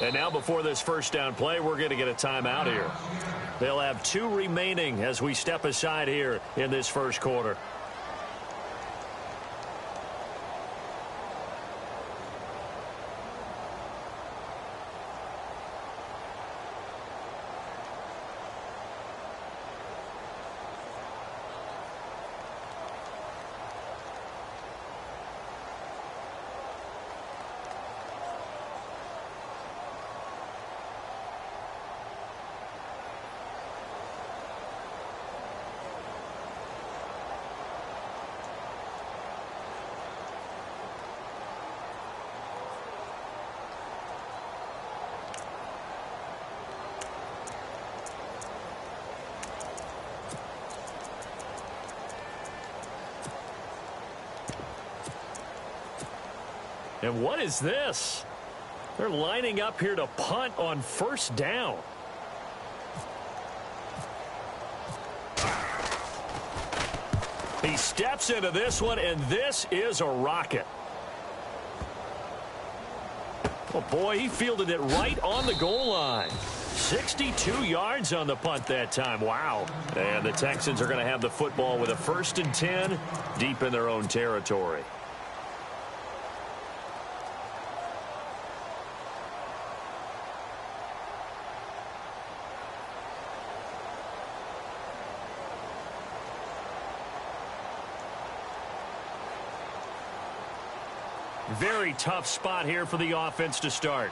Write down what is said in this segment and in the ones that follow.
And now before this first down play, we're going to get a timeout here. They'll have 2 remaining as we step aside here in this first quarter. And what is this? They're lining up here to punt on first down. He steps into this one, and this is a rocket. Oh, boy, he fielded it right on the goal line. 62 yards on the punt that time. Wow. And the Texans are going to have the football with a 1st and 10 deep in their own territory. Very tough spot here for the offense to start.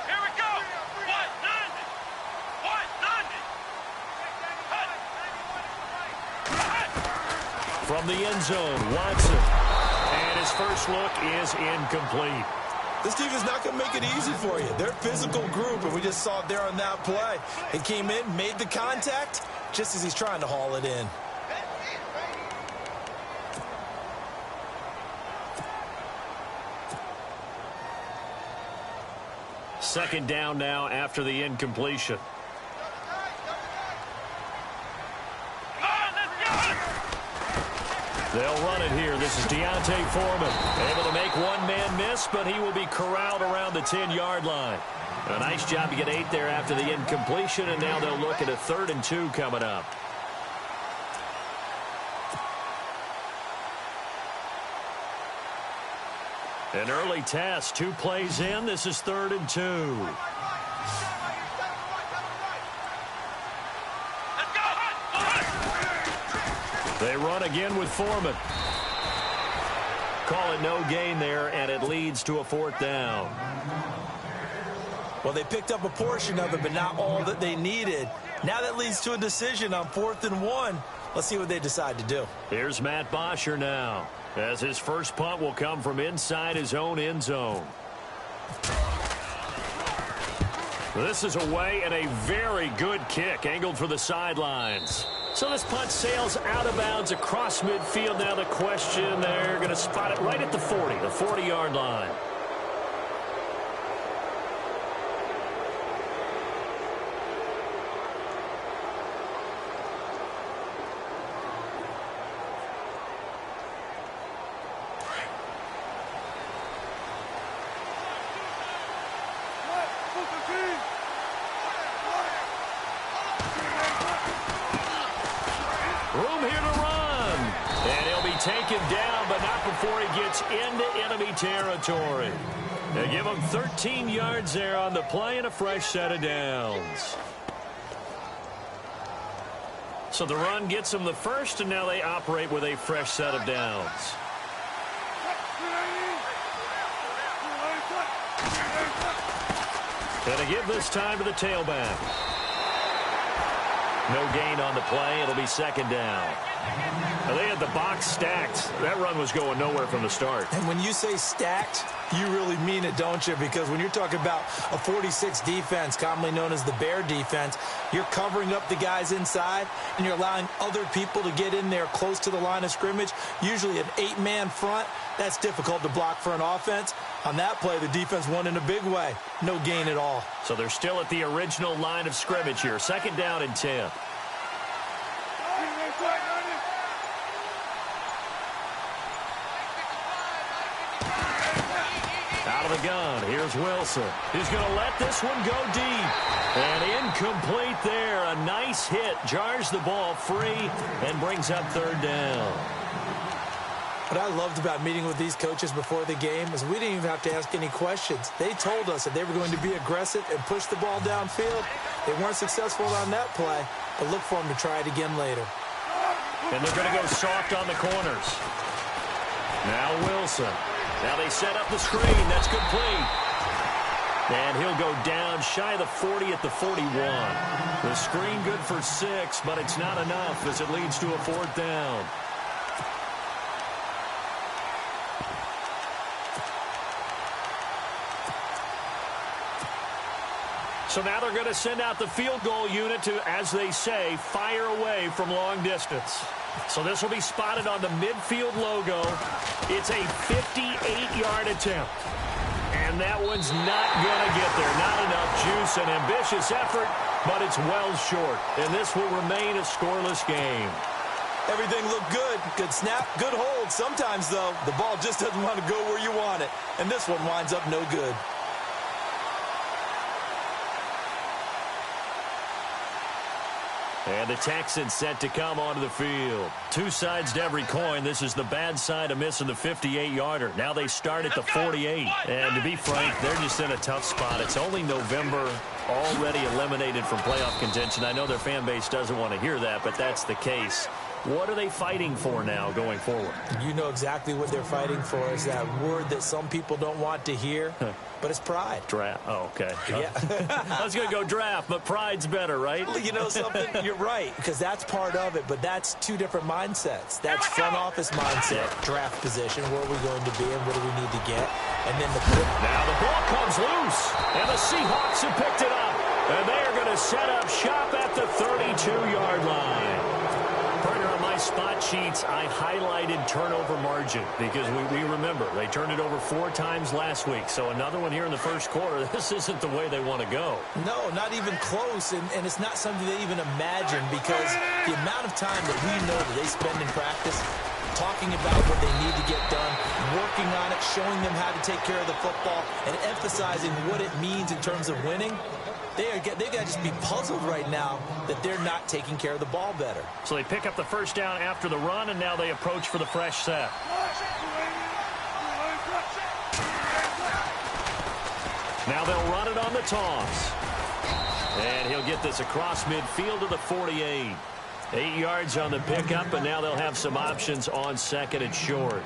Here we go. From the end zone, Watson. And his first look is incomplete. This team is not going to make it easy for you. They're a physical group, and we just saw it there on that play. He came in, made the contact, just as he's trying to haul it in. Second down now after the incompletion. They'll run it here. This is Deontay Foreman. Able to make one man miss, but he will be corralled around the 10-yard line. A nice job to get 8 there after the incompletion, and now they'll look at a 3rd and 2 coming up. An early test, 2 plays in. This is 3rd and 2. They run again with Foreman. Call it no gain there, and it leads to a 4th down. Well, they picked up a portion of it, but not all that they needed. Now that leads to a decision on 4th and 1. Let's see what they decide to do. Here's Matt Bosher now, as his first punt will come from inside his own end zone. This is away, and a very good kick angled for the sidelines. So this punt sails out of bounds across midfield. Now the question, they're going to spot it right at the 40, the 40-yard line. Room here to run. And he'll be taken down, but not before he gets into enemy territory. They give him 13 yards there on the play and a fresh set of downs. So the run gets them the first, and now they operate with a fresh set of downs. And to give this time to the tailback. No gain on the play. It'll be 2nd down. Now they had the box stacked. That run was going nowhere from the start. And when you say stacked, you really mean it, don't you? Because when you're talking about a 46 defense, commonly known as the Bear defense, you're covering up the guys inside, and you're allowing other people to get in there close to the line of scrimmage, usually an 8-man front. That's difficult to block for an offense. On that play, the defense won in a big way. No gain at all. So they're still at the original line of scrimmage here. 2nd down and 10. the gun, here's Wilson. He's going to let this one go deep. And incomplete there. A nice hit. Jars the ball free and brings up third down. What I loved about meeting with these coaches before the game is we didn't even have to ask any questions. They told us that they were going to be aggressive and push the ball downfield. They weren't successful on that play, but look for them to try it again later. And they're going to go soft on the corners. Now Wilson. Now they set up the screen. That's complete. And he'll go down shy of the 40 at the 41. The screen good for 6, but it's not enough as it leads to a fourth down. So now they're going to send out the field goal unit to, as they say, fire away from long distance. So this will be spotted on the midfield logo. It's a 58-yard attempt. And that one's not going to get there. Not enough juice, an ambitious effort, but it's well short. And this will remain a scoreless game. Everything looked good. Good snap, good hold. Sometimes, though, the ball just doesn't want to go where you want it. And this one winds up no good. And the Texans set to come onto the field. Two sides to every coin. This is the bad side of missing the 58-yarder. Now they start at the 48. And to be frank, they're just in a tough spot. It's only November, already eliminated from playoff contention. I know their fan base doesn't want to hear that, but that's the case. What are they fighting for now going forward? You know exactly what they're fighting for is that word that some people don't want to hear, but it's pride. Draft. Oh, okay. Yeah. I was going to go draft, but pride's better, right? You know something? You're right, because that's part of it, but that's two different mindsets. That's front office mindset, draft position, where are we going to be and what do we need to get, and then Now the ball comes loose, and the Seahawks have picked it up, and they are going to set up shop at the 32-yard line. Spot sheets, I highlighted turnover margin because we remember they turned it over 4 times last week. So another one here in the first quarter. This isn't the way they want to go. No, not even close. And it's not something they even imagine because the amount of time that we know that they spend in practice talking about what they need to get done, working on it, showing them how to take care of the football, and emphasizing what it means in terms of winning. They got to just be puzzled right now that they're not taking care of the ball better. So they pick up the first down after the run, and now they approach for the fresh set. Now they'll run it on the toss. And he'll get this across midfield to the 48. 8 yards on the pickup, and now they'll have some options on second and short.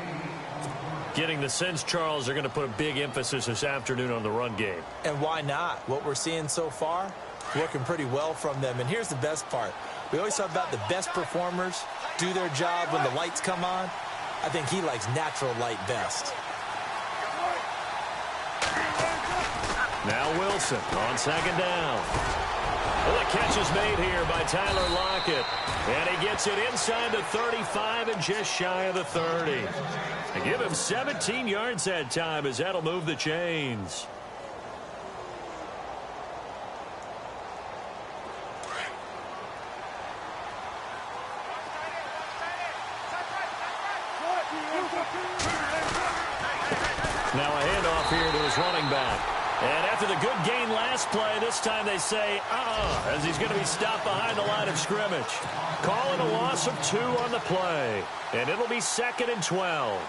Getting the sense, Charles, they're going to put a big emphasis this afternoon on the run game. And why not? What we're seeing so far, working pretty well from them. And here's the best part. We always talk about the best performers do their job when the lights come on. I think he likes natural light best. Now Wilson on second down. Well, the catch is made here by Tyler Lockett. And he gets it inside the 35 and just shy of the 30. They give him 17 yards that time as that'll move the chains. Now a handoff here to his running back. And after the good gain last play, this time they say, as he's going to be stopped behind the line of scrimmage. Calling a loss of 2 on the play. And it'll be 2nd and 12.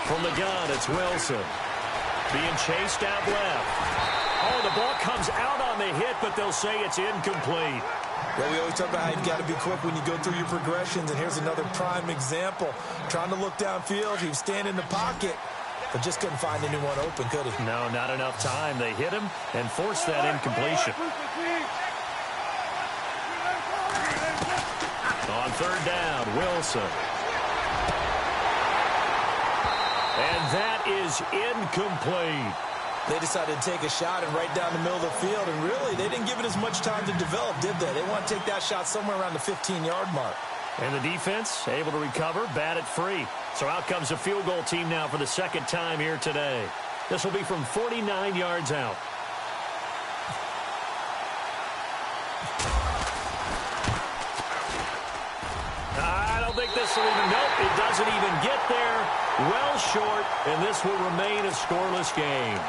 From the gun, it's Wilson. Being chased out left. Oh, the ball comes out on the hit, but they'll say it's incomplete. Well, we always talk about how you've got to be quick when you go through your progressions, and here's another prime example. Trying to look downfield, he was standing in the pocket, but just couldn't find anyone open, could he? No, not enough time. They hit him and forced that incompletion. On third down, Wilson. And that is incomplete. They decided to take a shot and right down the middle of the field, and really, they didn't give it as much time to develop, did they? They want to take that shot somewhere around the 15-yard mark. And the defense able to recover, bat it free. So out comes a field goal team now for the second time here today. This will be from 49 yards out. I don't think this will even, nope, it doesn't even get there. Well short, and this will remain a scoreless game.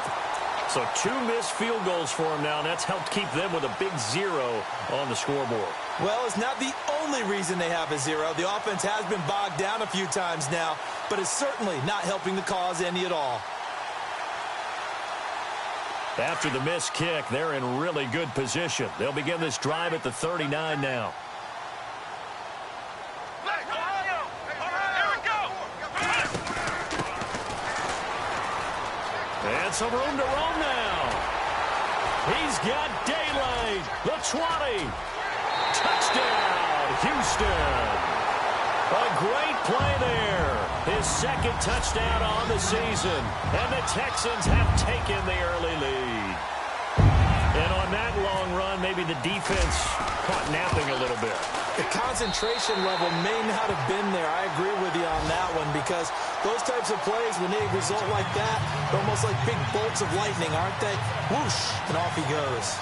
So 2 missed field goals for him now, and that's helped keep them with a big 0 on the scoreboard. Well, it's not the only reason they have a 0. The offense has been bogged down a few times now, but it's certainly not helping the cause any at all. After the missed kick, they're in really good position. They'll begin this drive at the 39 now. And some room to roam now. He's got daylight. The 20. Touchdown, Houston. A great play there. His second touchdown on the season. And the Texans have taken the early lead. And on that long run, maybe the defense caught napping a little bit. The concentration level may not have been there. I agree with you on that one, because those types of plays, when they result like that, they're almost like big bolts of lightning, aren't they? Whoosh, and off he goes.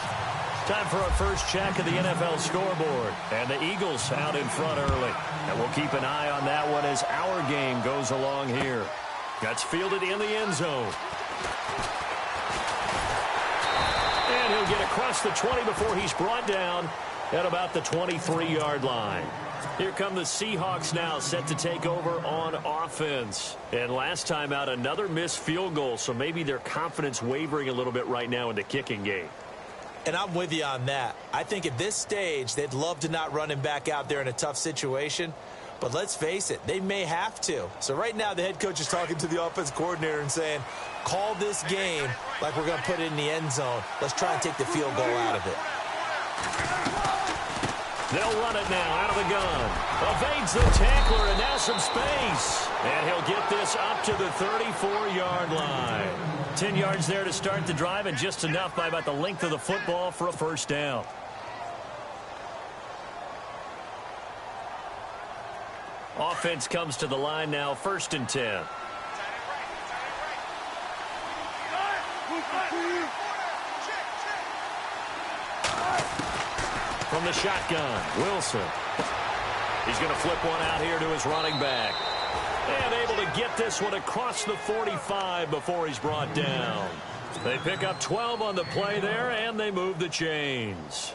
Time for our first check of the NFL scoreboard. And the Eagles out in front early. And we'll keep an eye on that one as our game goes along here. That's fielded in the end zone. And he'll get across the 20 before he's brought down at about the 23-yard line. Here come the Seahawks now, set to take over on offense. And last time out, another missed field goal, so maybe their confidence wavering a little bit right now in the kicking game. And I'm with you on that. I think at this stage, they'd love to not run him back out there in a tough situation. But let's face it, they may have to. So right now, the head coach is talking to the offense coordinator and saying, call this game like we're going to put it in the end zone. Let's try and take the field goal out of it. They'll run it now out of the gun. Evades the tackler, and now some space. And he'll get this up to the 34-yard line. 10 yards there to start the drive, and just enough by about the length of the football for a first down. Offense comes to the line now, 1st and 10. From the shotgun, Wilson. He's going to flip one out here to his running back. And able to get this one across the 45 before he's brought down. They pick up 12 on the play there, and they move the chains.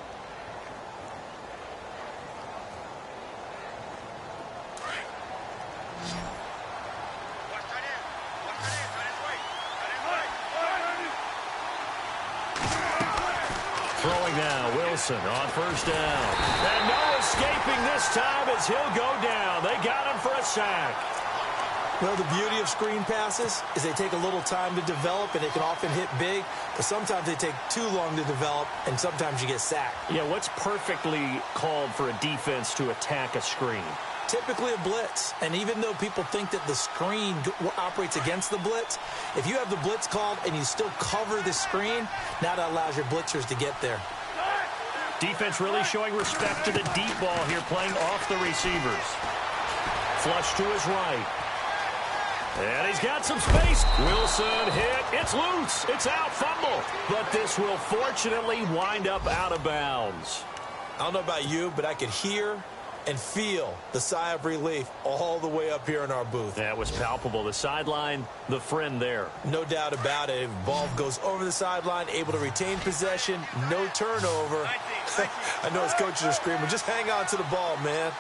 Throwing now, Wilson on first down. And no escaping this time as he'll go down. They got him for a sack. Well, the beauty of screen passes is they take a little time to develop, and they can often hit big, but sometimes they take too long to develop, and sometimes you get sacked. Yeah, what's perfectly called for a defense to attack a screen? Typically a blitz, and even though people think that the screen operates against the blitz, if you have the blitz called and you still cover the screen, now that allows your blitzers to get there. Defense really showing respect to the deep ball here, playing off the receivers. Flush to his right. And he's got some space. Wilson hit. It's loose. It's out. Fumble. But this will fortunately wind up out of bounds. I don't know about you, but I could hear and feel the sigh of relief all the way up here in our booth. That was palpable. The sideline, the friend there. No doubt about it. Ball goes over the sideline, able to retain possession, no turnover. I know his coaches are screaming, just hang on to the ball, man.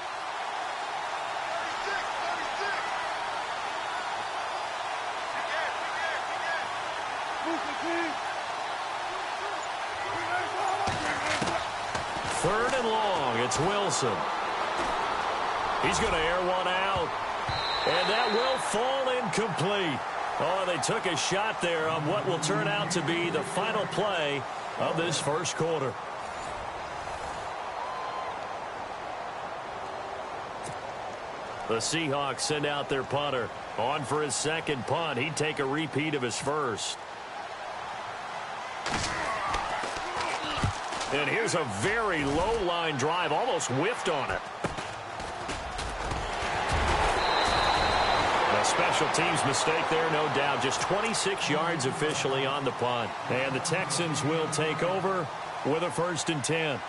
Third and long, it's Wilson. He's going to air one out. And that will fall incomplete. Oh, they took a shot there on what will turn out to be the final play of this first quarter. The Seahawks send out their punter. On for his second punt. He'd take a repeat of his first. And here's a very low-line drive, almost whiffed on it. The special teams mistake there, no doubt. Just 26 yards officially on the punt. And the Texans will take over with a 1st and 10.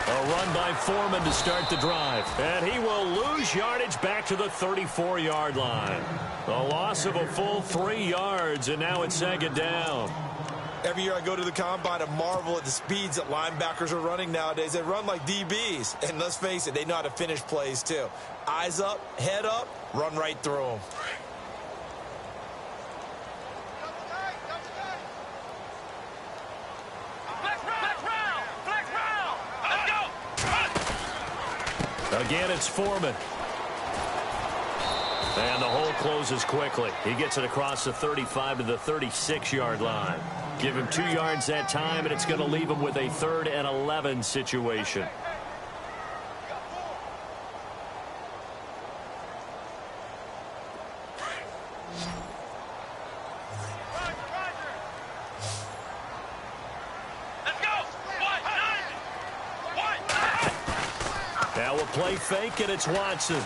A run by Foreman to start the drive. And he will lose yardage back to the 34-yard line. A loss of a full 3 yards, and now it's 2nd down. Every year I go to the combine, I marvel at the speeds that linebackers are running nowadays. They run like DBs. And let's face it, they know how to finish plays too. Eyes up, head up, run right through them. Again, it's Foreman. And the hole closes quickly. He gets it across the 35 to the 36-yard line. Give him 2 yards that time, and it's going to leave him with a 3rd and 11 situation. Now a play fake, and it's Watson.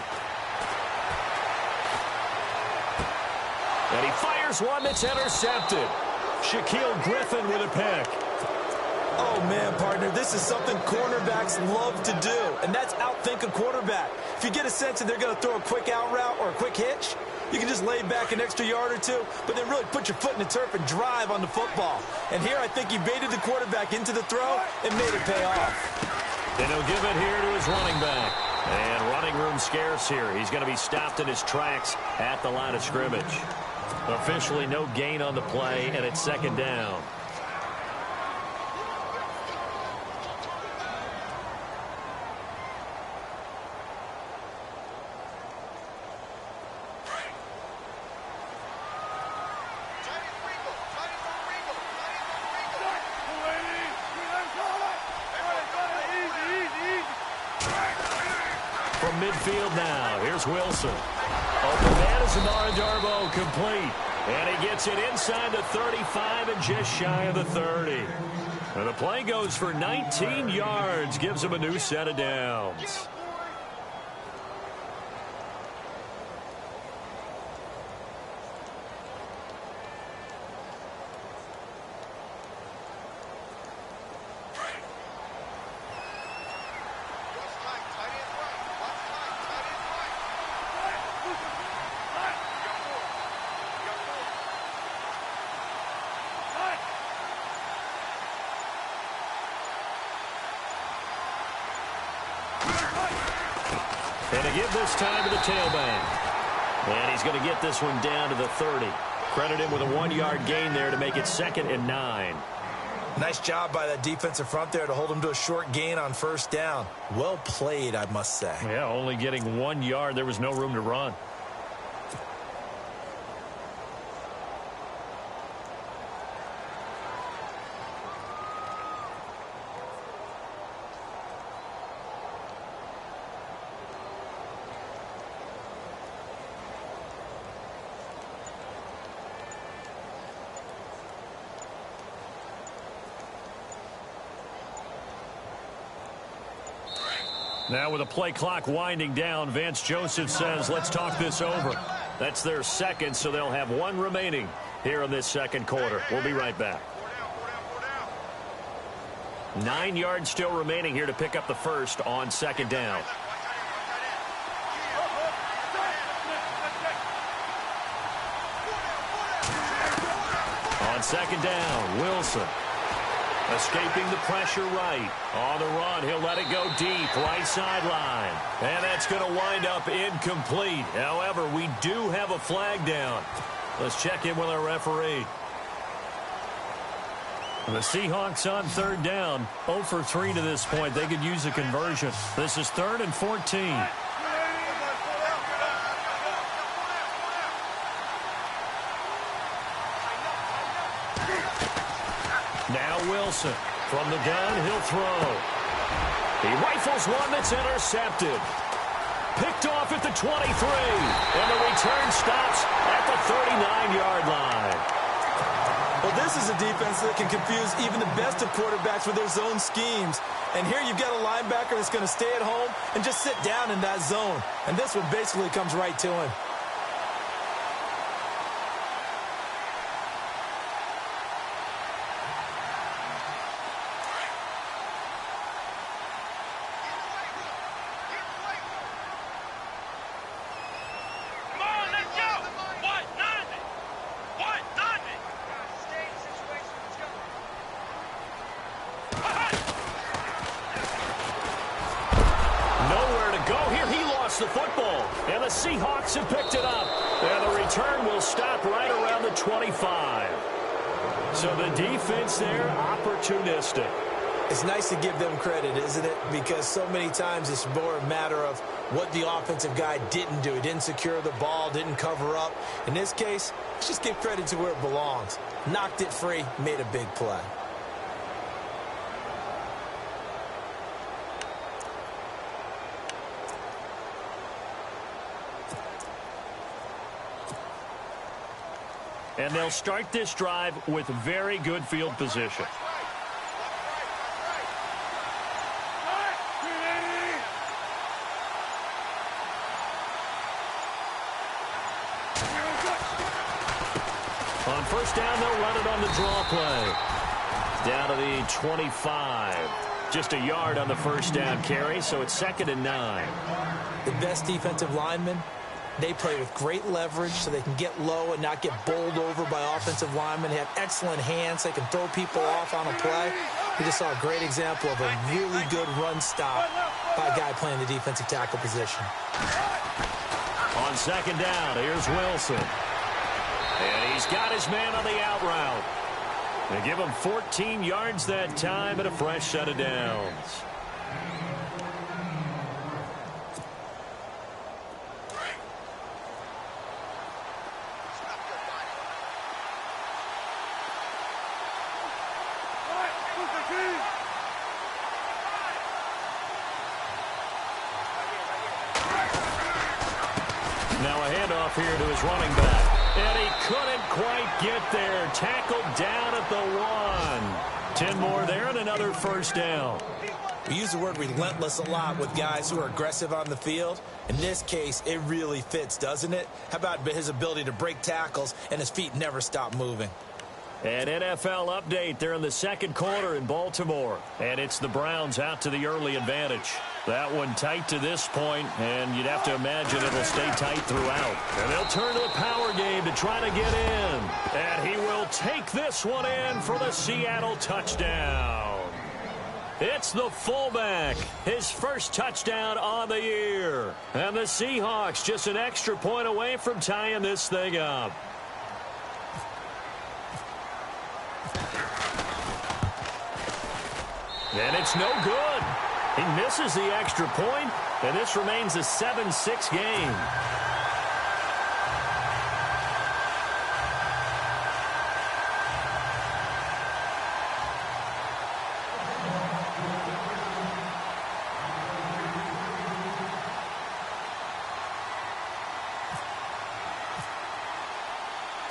And he fires one that's intercepted. Shaquille Griffin with a pick. Oh, man, partner, this is something cornerbacks love to do, and that's outthink a quarterback. If you get a sense that they're going to throw a quick out route or a quick hitch, you can just lay back an extra yard or two, but then really put your foot in the turf and drive on the football. And here I think he baited the quarterback into the throw and made it pay off. And he'll give it here to his running back. And running room scarce here. He's going to be stopped in his tracks at the line of scrimmage. Officially no gain on the play, and it's 2nd down. From midfield now, here's Wilson. Open man is Amara Darboh, complete. And he gets it inside the 35 and just shy of the 30. And the play goes for 19 yards, gives him a new set of downs. And to give this time to the tailback. And he's going to get this one down to the 30. Credit him with a 1-yard gain there to make it 2nd and 9. Nice job by that defensive front there to hold him to a short gain on 1st down. Well played, I must say. Yeah, only getting 1 yard. There was no room to run. Now with the play clock winding down, Vance Joseph says, let's talk this over. That's their 2nd, so they'll have 1 remaining here in this 2nd quarter. We'll be right back. 9 yards still remaining here to pick up the 1st on 2nd down. On 2nd down, Wilson. Escaping the pressure right. On the run, he'll let it go deep, right sideline. And that's going to wind up incomplete. However, we do have a flag down. Let's check in with our referee. The Seahawks on 3rd down. 0 for 3 to this point. They could use a conversion. This is 3rd and 14. Now Wilson. From the gun, he'll throw. He rifles one that's intercepted. picked off at the 23. And the return stops at the 39-yard line. Well, this is a defense that can confuse even the best of quarterbacks with their zone schemes. And here you've got a linebacker that's going to stay at home and just sit down in that zone. And this one basically comes right to him. The football, and the Seahawks have picked it up, and the return will stop right around the 25. So the defense there, opportunistic. It's nice to give them credit, isn't it? Because so many times it's more a matter of what the offensive guy didn't do. He didn't secure the ball, didn't cover up. In this case, let's just give credit to where it belongs. Knocked it free, made a big play. And they'll start this drive with very good field position. On first down, they'll run it on the draw play. Down to the 25. Just a yard on the first down carry, so it's 2nd and 9. The best defensive linemen, they play with great leverage so they can get low and not get bowled over by offensive linemen. They have excellent hands. They can throw people off on a play. We just saw a great example of a really good run stop by a guy playing the defensive tackle position. On 2nd down, here's Wilson. And he's got his man on the out route. They give him 14 yards that time and a fresh set of downs. Now a handoff here to his running back. And he couldn't quite get there. Tackled down at the 1. 10 more there and another first down. We use the word relentless a lot with guys who are aggressive on the field. In this case, it really fits, doesn't it? How about his ability to break tackles and his feet never stop moving? An NFL update. They're in the 2nd quarter in Baltimore. And it's the Browns out to the early advantage. That one tight to this point, and you'd have to imagine it'll stay tight throughout. And they'll turn to the power game to try to get in. And he will take this one in for the Seattle touchdown. It's the fullback, his first touchdown on the year. And the Seahawks just an extra point away from tying this thing up. And it's no good. He misses the extra point, and this remains a 7-6 game.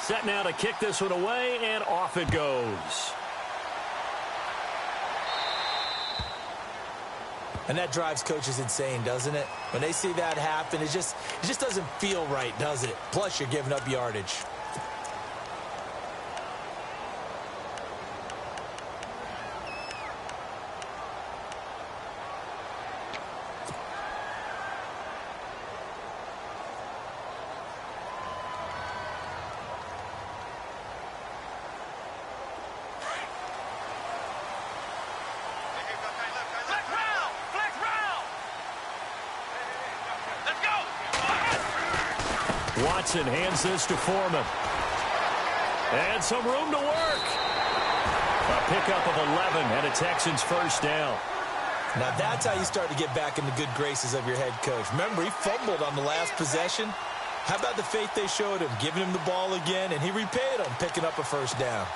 Set now to kick this one away, and off it goes. And that drives coaches insane, doesn't it? When they see that happen, it just doesn't feel right, does it? Plus, you're giving up yardage. Watson hands this to Foreman. And some room to work. A pickup of 11 and a Texans first down. Now that's how you start to get back in the good graces of your head coach. Remember, he fumbled on the last possession. How about the faith they showed him, giving him the ball again, and he repaid them, picking up a first down.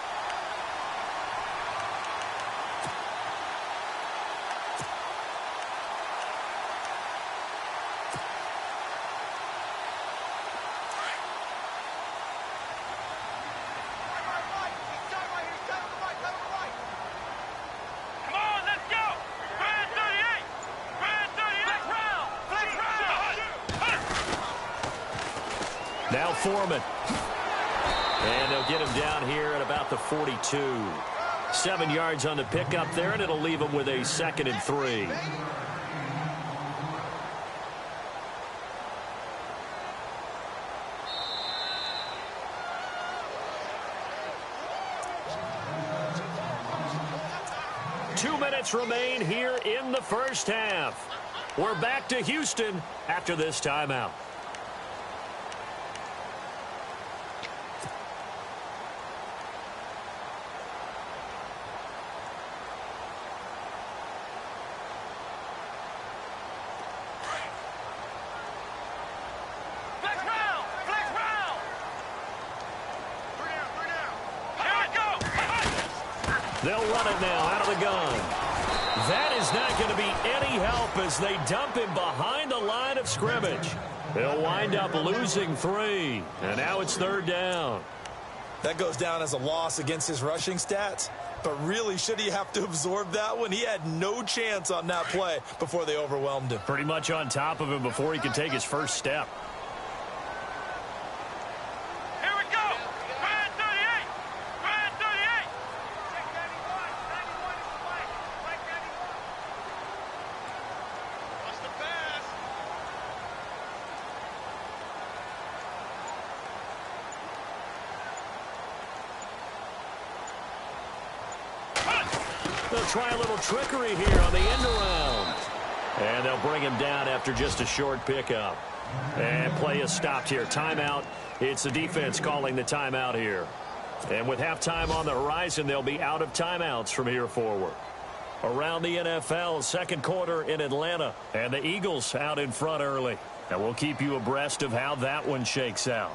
Now Foreman. And they'll get him down here at about the 42. 7 yards on the pickup there, and it'll leave him with a 2nd and 3. Remain here in the first half. We're back to Houston after this timeout. They'll run it now out of the gun. That is not going to be any help as they dump him behind the line of scrimmage. They'll wind up losing 3, and now it's 3rd down. That goes down as a loss against his rushing stats, but really, should he have to absorb that one? He had no chance on that play before they overwhelmed him. Pretty much on top of him before he could take his first step. They'll try a little trickery here on the end around. And they'll bring him down after just a short pickup. And play is stopped here. Timeout. It's the defense calling the timeout here. And with halftime on the horizon, they'll be out of timeouts from here forward. Around the NFL, second quarter in Atlanta. And the Eagles out in front early. And we'll keep you abreast of how that one shakes out.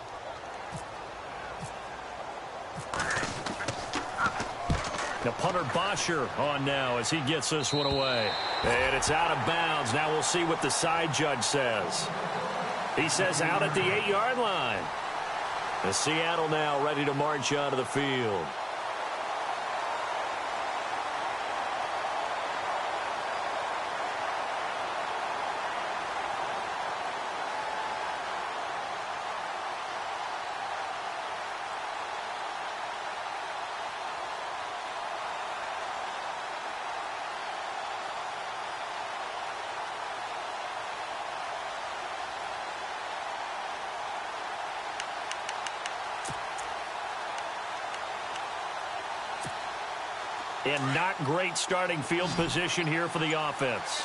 Now punter Bosher on now as he gets this one away. And it's out of bounds. Now we'll see what the side judge says. He says out at the 8-yard line. And Seattle now ready to march onto the field. And not great starting field position here for the offense.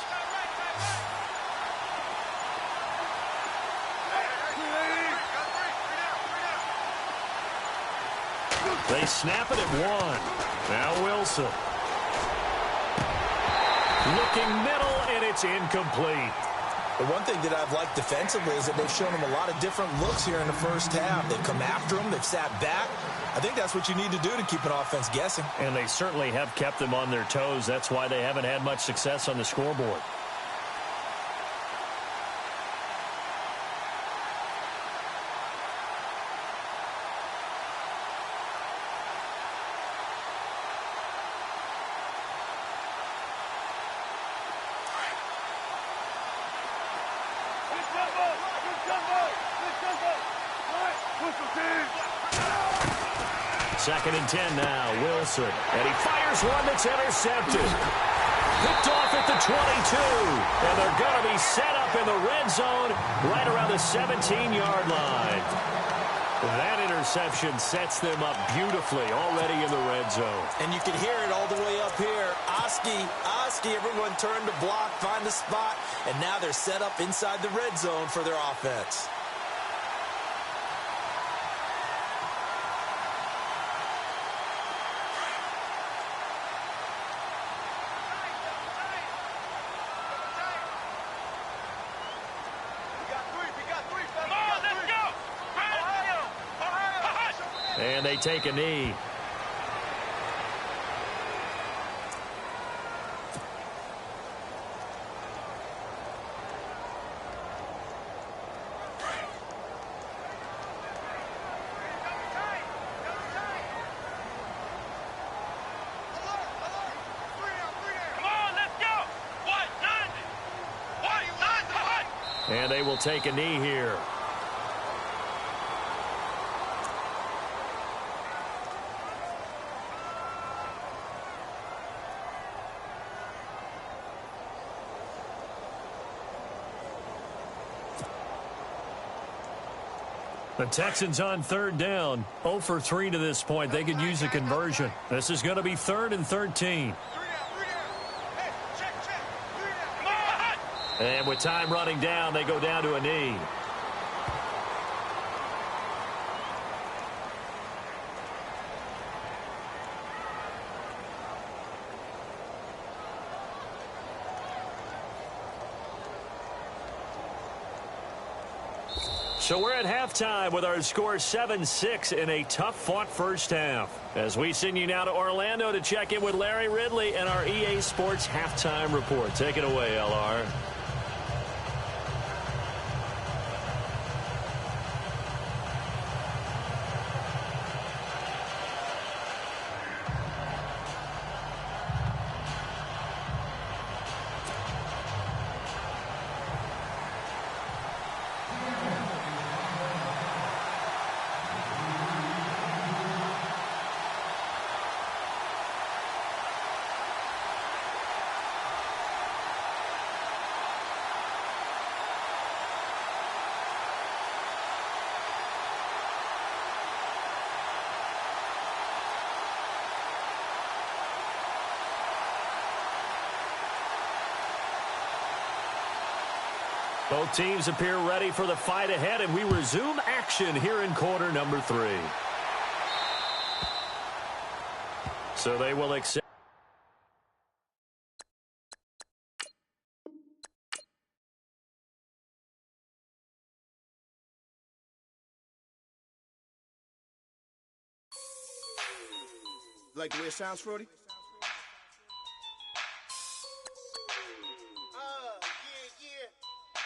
They snap it at 1. Now Wilson. Looking middle, and it's incomplete. The one thing that I've liked defensively is that they've shown him a lot of different looks here in the first half. They've come after him. They've sat back. I think that's what you need to do to keep an offense guessing. And they certainly have kept them on their toes. That's why they haven't had much success on the scoreboard. Second and 10 now, Wilson. And he fires one that's intercepted. Picked off at the 22. And they're going to be set up in the red zone right around the 17-yard line. That interception sets them up beautifully already in the red zone. And you can hear it all the way up here. Oski, everyone turned to block, find the spot, and now they're set up inside the red zone for their offense. And they take a knee. And they will take a knee here. The Texans on third down. 0 for 3 to this point. They could use a conversion. This is going to be 3rd and 13. And with time running down, they go down to a knee. So we're at halftime with our score 7-6 in a tough-fought first half. As we send you now to Orlando to check in with Larry Ridley and our EA Sports halftime report. Take it away, LR. Both teams appear ready for the fight ahead, and we resume action here in quarter number 3. So they will accept. Like the way it sounds, Frody?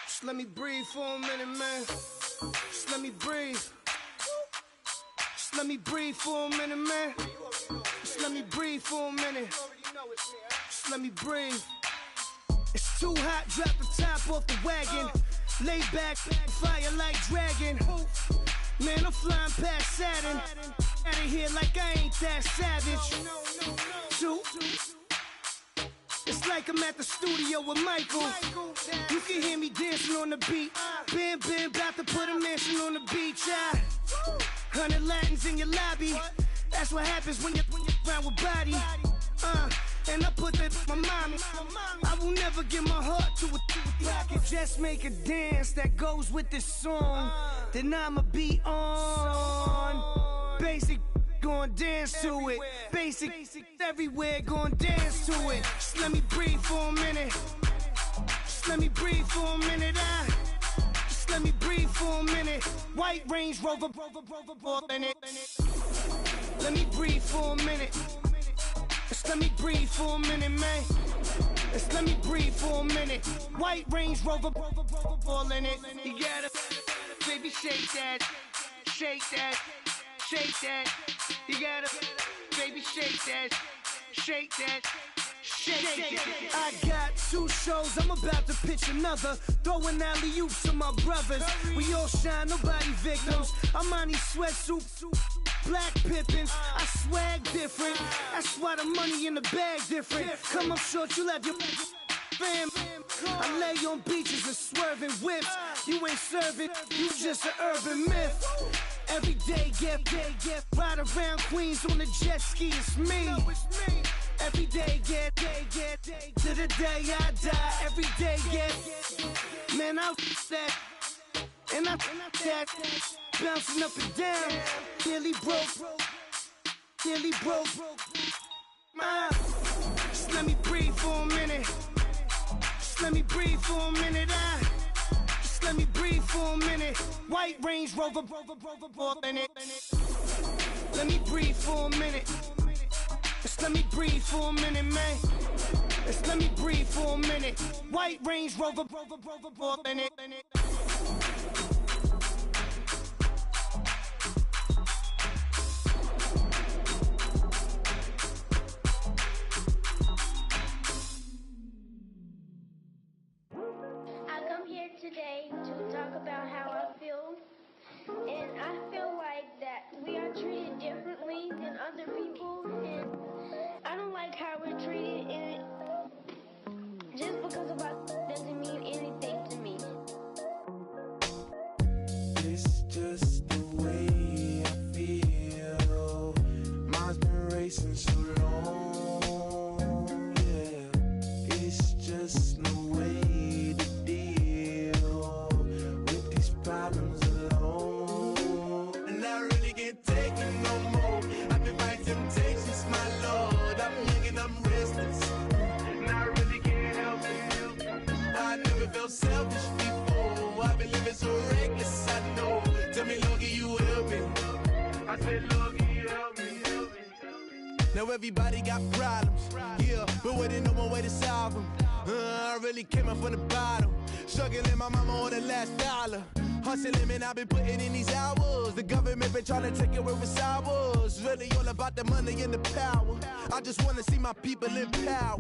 Just let me breathe for a minute, man. Just let me breathe. Just let me breathe for a minute, man. Just let me breathe for a minute. Just let me breathe. It's too hot, drop the top off the wagon. Lay back, fire like dragon. Man, I'm flying past Saturn. Out of here like I ain't that savage. It's like I'm at the studio with Michael. You can hear me dancing on the beat. Bam, about to put a mansion on the beach. 100 Latins in your lobby. That's what happens when you're around with body. And I put that in my mommy. I will never give my heart to it. I can just make a dance that goes with this song. Then I'ma be on. Basic. Gonna dance to it. Basic everywhere, gonna dance to it. Just let me breathe for a minute. Just let me breathe for a minute. Just let me breathe for a minute. White Range Rover, in it. Let me breathe for a minute. Just let me breathe for a minute, man. Just let me breathe for a minute. White Range Rover, in it. You gotta, baby, shake that, shake that. Shake that, you gotta, baby, shake that, shake that, shake that. I got 2 shows, I'm about to pitch another. Throwing alley-oops to my brothers. We all shine, nobody victims. I'm on these sweatsuits, black Pippins. I swag different, that's why the money in the bag different. Come up short, you'll have your fam. I lay on beaches and swerving whips. You ain't serving, you just an urban myth. Every day, get ride around Queens on a jet ski, it's me. Every day, get to the day I die. Every day, get, man, I that, and I that, bouncing up and down, nearly broke. Just let me breathe for a minute. Just let me breathe for a minute. Just let me breathe for a minute. White Range Rover, in it. Let me breathe for a minute. Just let me breathe for a minute, man. Just let me breathe for a minute. White Range Rover, in it. Today to talk about how I feel, and I feel like that we are treated differently than other people, and I don't like how we're treated, and just because of us doesn't mean anything to me. Know everybody got problems, yeah, but waiting no more way to solve them. I really came up from the bottom, struggling my mama on the last dollar. Hustling, man, I've been putting in these hours. The government been trying to take away what's ours. Really all about the money and the power. I just wanna see my people in power.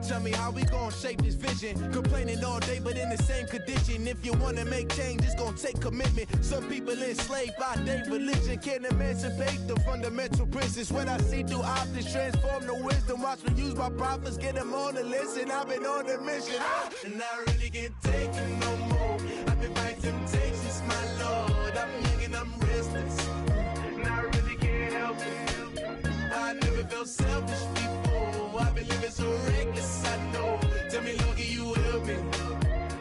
Tell me how we gon' shape this vision. Complaining all day, but in the same condition. If you wanna make change, it's gon' take commitment. Some people enslaved by their religion can't emancipate the fundamental principles. What I see through optics transform the wisdom. Watch me use my prophets, get them on the list, and I've been on the mission. And I really can't take it no more. I've been fighting temptations, my Lord. I'm young and I'm restless, and I really can't help it. I never felt selfish before. I've been living so reckless, I know. Tell me, Lord, can you help me?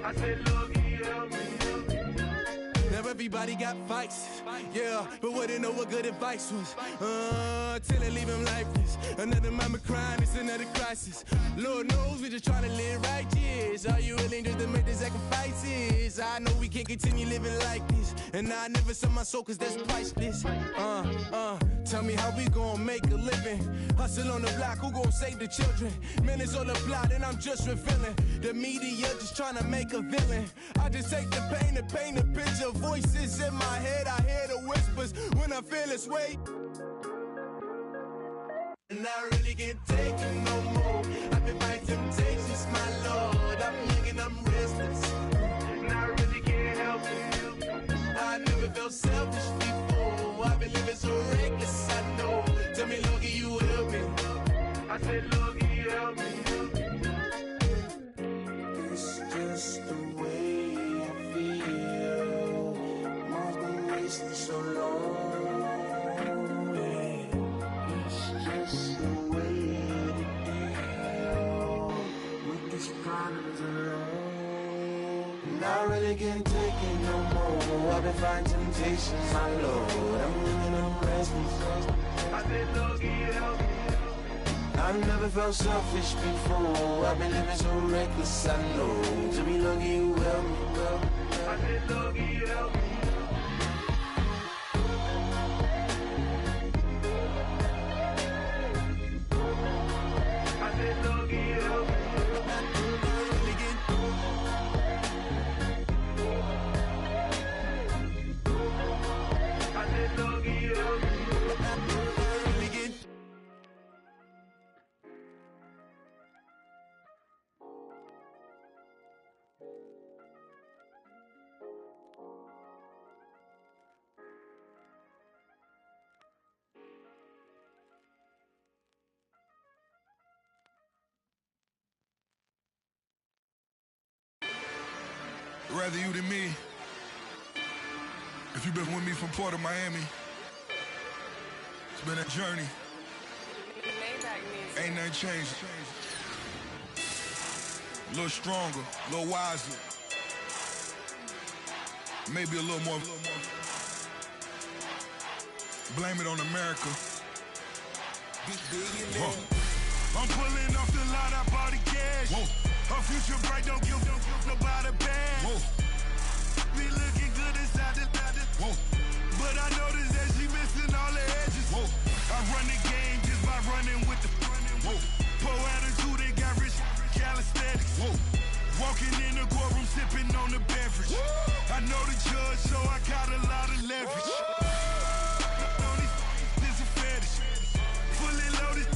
I said, Lord, can you help me? Now everybody got fights, yeah, but wouldn't know what good advice was. Till they leave him lifeless. Another mama crying, it's another crisis. Lord knows we just trying to live righteous. Are you willing just to make the sacrifices? I know we can't continue living like this, and I never sell my soul cause that's priceless. Tell me how we gon' make a living. Hustle on the block, who gon' save the children? Man, it's all a plot and I'm just revealing. The media just trying to make a villain. I just take the pain and paint a picture. Voices in my head, I hear the whispers when I feel this way. And I really can't take it no more. I've been fighting temptations, my Lord. I'm young and I'm restless, and I really can't help it. I never felt selfish before. I've been living so reckless, I know. Tell me, Lord, can you help me? I said, Lord, can you help me? It's just the way I feel. Mom's been wasting so long. It's just the way to deal with these problems alone. And I really can't take it no more. I've been fighting temptations, my Lord. I'm living on restless. I said, Lord, can you help me? I've never felt selfish before. I've been living so reckless, I know. To be lucky you help me, girl. I said, Lord, can you help me? I said, Lord, can you help me? I said, Lord, can you help me? Rather you than me. If you've been with me from Port of Miami, it's been a journey. Ain't nothing changed. A little stronger, a little wiser. Maybe a little more. Blame it on America. I'm pulling off the lot, I bought the cash. Whoa. Her future bright, don't give nobody bad. Whoa. Be looking good inside the whoa. But I noticed that she missing all the edges. Whoa. I run the game just by running with the whoa. Poor attitude, they got rich calisthenics. Whoa. Walking in the courtroom, sipping on the beverage. Whoa. I know the judge, so I got a lot of leverage. On this is a fetish. Fully loaded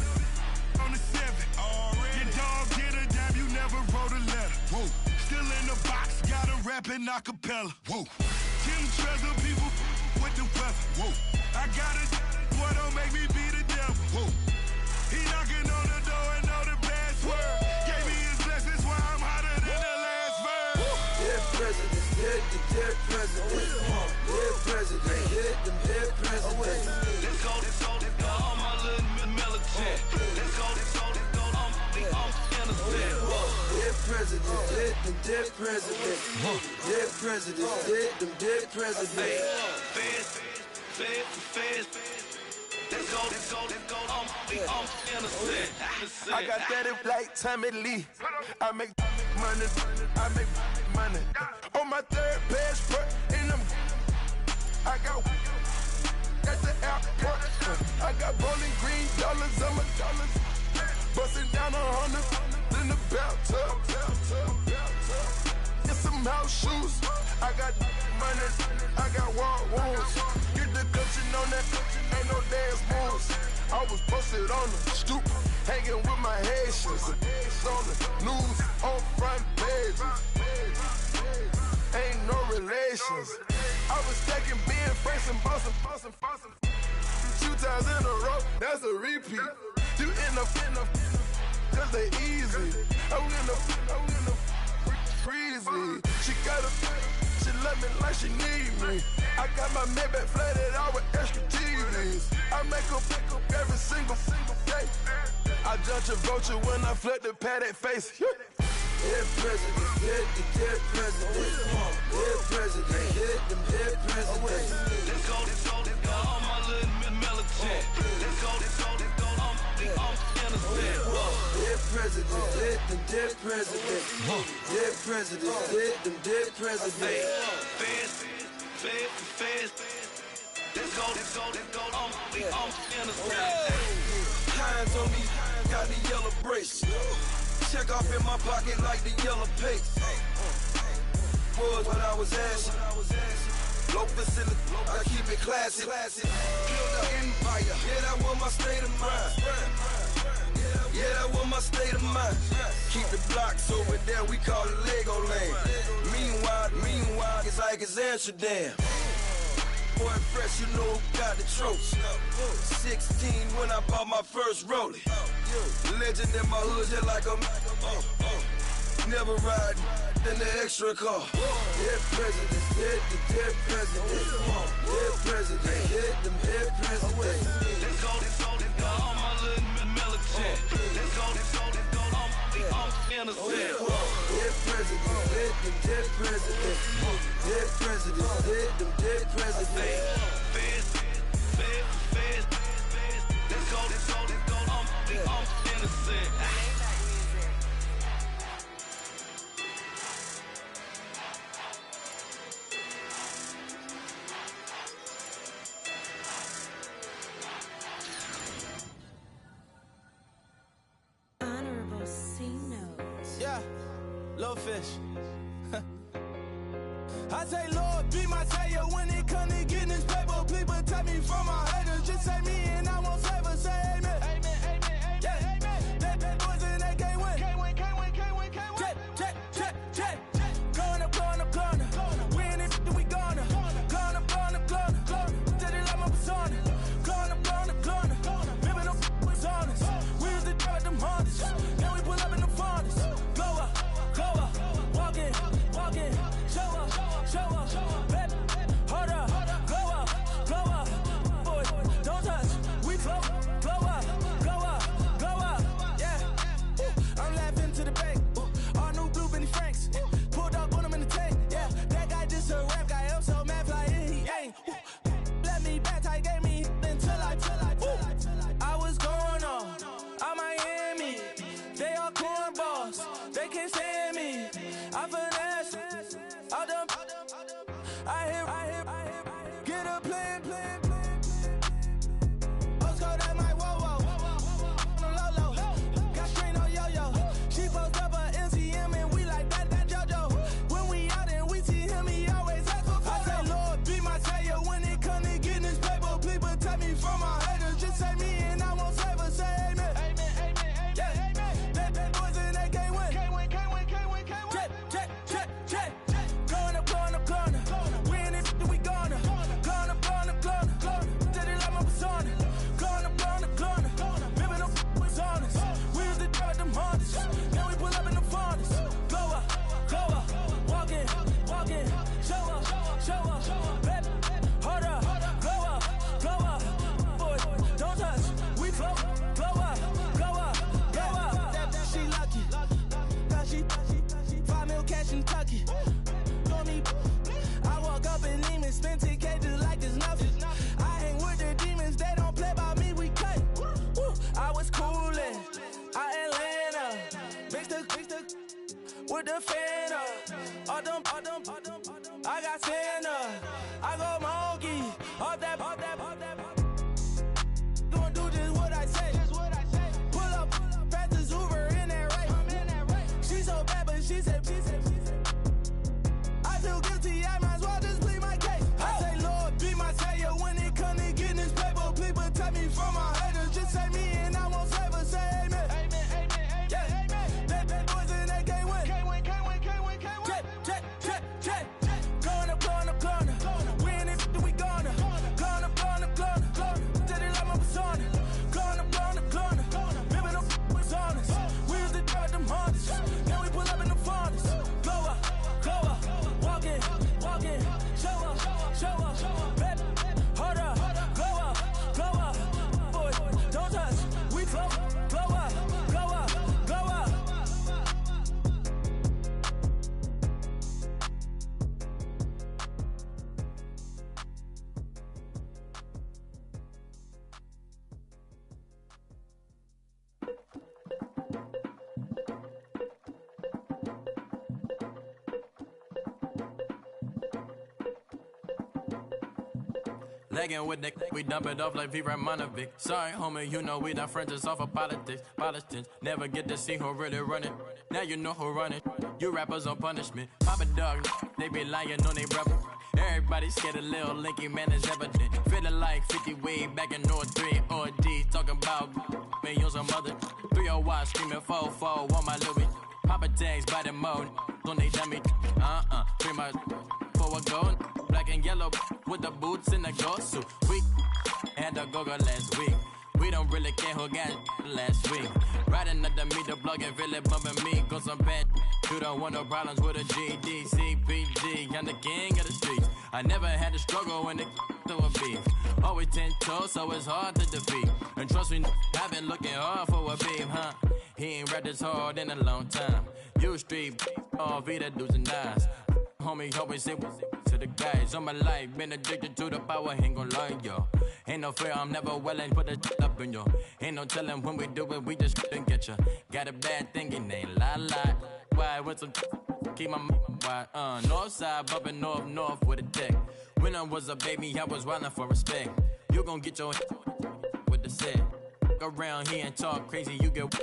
on the 7. Your dog get a dime, you never wrote a letter. Whoa. Still in the box, got a rapping acapella. Whoa. Kim Treasure, people with the weather. Whoa. I got it, boy, don't make me be the devil. Whoa. He knocking on the door and know the password. Gave me his blessings while I'm hotter than the last verse. Dead president, dead president. Dead president, dead president. Let's go, all my little militant. Let's go, I'm innocent. Dead president, dead president. Dead president, dead president. Feds. Let's go, I'm innocent. I got that in like Tommy Lee. I make money. On my third passport, and I got at the airport. I got rolling green dollars on my dollars. Busting down 100 in the bathtub. Get some house shoes. I got money. I got war wounds. Get the cushion on that. Ain't no dance moves. I was posted on the stoop, hanging with my Haitians. On the news, on front pages. Ain't no relations. I was stacking being fresh and bustin'. 2 times in a row, that's a repeat. You end up, cause they easy. I'm in the freezy. She love me like she need me. I got my Maybach flooded out with extra TVs. I make her pick up every single day. I judge a vulture when I flip the padded face. Dead president, dead president. Dead president, hit them dead presidents. Let's go, all my little militant. Let's go, I'm innocent. Dead president, hit them dead presidents. Dead president, hit them dead presidents. Fast. Let's go, I'm innocent. Hands on me, got the yellow brace. Check off in my pocket like the yellow paste. Was what I was asking. Low facility, I keep it classy. Build an empire, yeah, that was my state of mind. Yeah, that was my state of mind. Keep the blocks over there, we call it Lego land. Meanwhile, it's like it's Amsterdam. Boy, fresh, you know who got the tropes. 16 when I bought my first rollie. Legend in my hood, just like a never ride in the extra car. Dead presidents, dead presidents. Dead president, hit them dead presidents. Let's go, all my little militant. Let's go, I'm innocent. Dead presidents, hit them dead presidents. Dead presidents, hit them dead presidents. Fast. Let's go, I'm innocent. Honorable C notes. Yeah, little fish. I say, Lord, be my savior when it come to getting this paper. Please protect me from my haters. Just say me and I won't favor. Say amen. Amen. Yeah. That boys and they can't win. Check. Going up. Win it, we gonna. Going up. Did it like my persona. Going up. Ripping up was honest. We used to drive them hardest. Now we pull up in the furnace. Go up. Walk in. Show up. Baby, hold up. Go up. Boy, don't touch. We flow up. Yeah. I'm laughing to the bank. All new blue Benny Franks. Pulled up on him in the tank. Yeah. That guy just a rap guy. I'm so mad, fly in, he ain't. Let me back, tight, gave me until I was going on. I'm Miami. They all cornballs. They can't stand me. I finesse. All them. I hear. Get a plan. Oscar, that my whoa. No low. Got strain on yo-yo. She post up her MCM and we like that JoJo. When we out and we see him, he always ask for photo. I say, Lord, be my savior when it come to getting this paper. Please protect me from my haters. Just say me and I won't favor. Say amen. Yeah. That boys and they can't win. Check. Going up. Win it, we gonna. Going up. Did it like my persona. Going up. Ripping up was honest. We used to drive them hardest. Now we pull up in the furnace. Go up. Walk in. Show up. Baby, hold up. Go up. Boy, don't touch. We flow up. She lucky. Cause she 5 mil cash in Kentucky. I walk up in Lehman, spend 10K just like it's nothing. I hang with the demons, they don't play by me, we cut. I was coolin', Atlanta, mixed with the Fanta. All them, I got Santa, I go monkey, all that. Legging with the we dump it off like V. Ramonovic. Sorry, homie, you know we done friends just off of politics. Politics never get to see who really running. Now you know who running. You rappers on punishment. Papa dog, they be lying on they brother. Everybody scared a little linky, man, is evident. Feeling like 50 way back in 03 or D. Talking about me on some other 301 screaming 4-4 on my Louis. Papa tags by the mode on they dummy. Pretty much for a gold. Black and yellow with the boots and the gold suit. We had a go-go last week. We don't really care who got last week. Riding up the meter, blogging, really bumping me. Go some bad. You don't want no problems with a GD, CPG. I'm the king of the streets. I never had to struggle when it to a beef. Always 10 toes, so it's hard to defeat. And trust me, I've been looking hard for a beef, huh? He ain't rapped this hard in a long time. You street, all Vita dudes and eyes. Homie, always say to the guys on my life. Been addicted to the power, ain't gon' lie, yo. Ain't no fear, I'm never willing, put the up in yo. Ain't no telling when we do it, we just couldn't get ya. Got a bad thing, it ain't lie. Why, with some keep my wide, north side, bumping north with a deck. When I was a baby, I was wildin' for respect. You gon' get your with the set. Around here and talk crazy, you get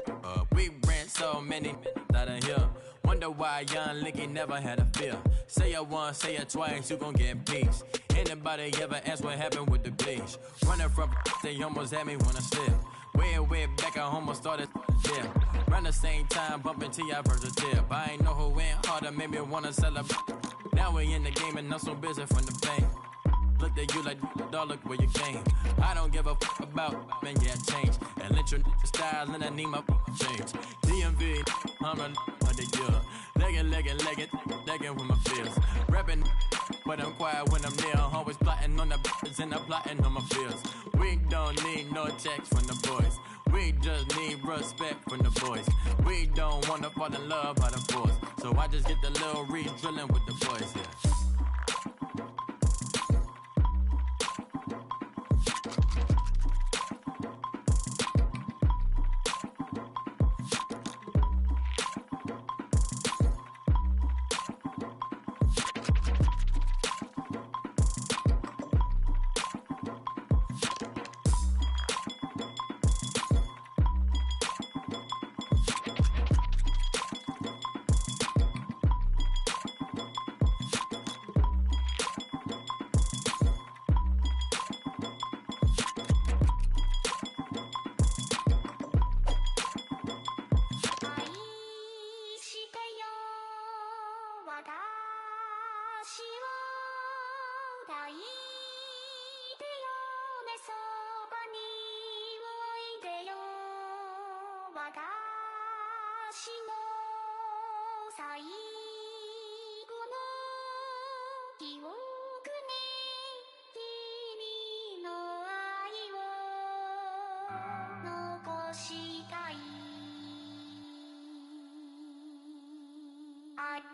we ran so many out of here. Wonder why young Linky never had a fear. Say it once, say it twice, you gon' get peace. Anybody ever ask what happened with the bleach? Running from they almost had me when I slip. Way back, I almost started yeah. Around the same time, bumping T.I. versus tip. I ain't know who went harder, made me wanna celebrate. Now we in the game and I'm so busy from the pain. Look at you like, dog, look where you came. I don't give a about, man, yeah, change. And let your style and I need my change. DMV, I'm a year. Legging with my feels. Rapping, but I'm quiet when I'm near. Always plotting on the bitches and I'm plotting on my feels. We don't need no checks from the boys. We just need respect from the boys. We don't wanna fall in love by the force. So I just get the little re-drilling with the boys, yeah.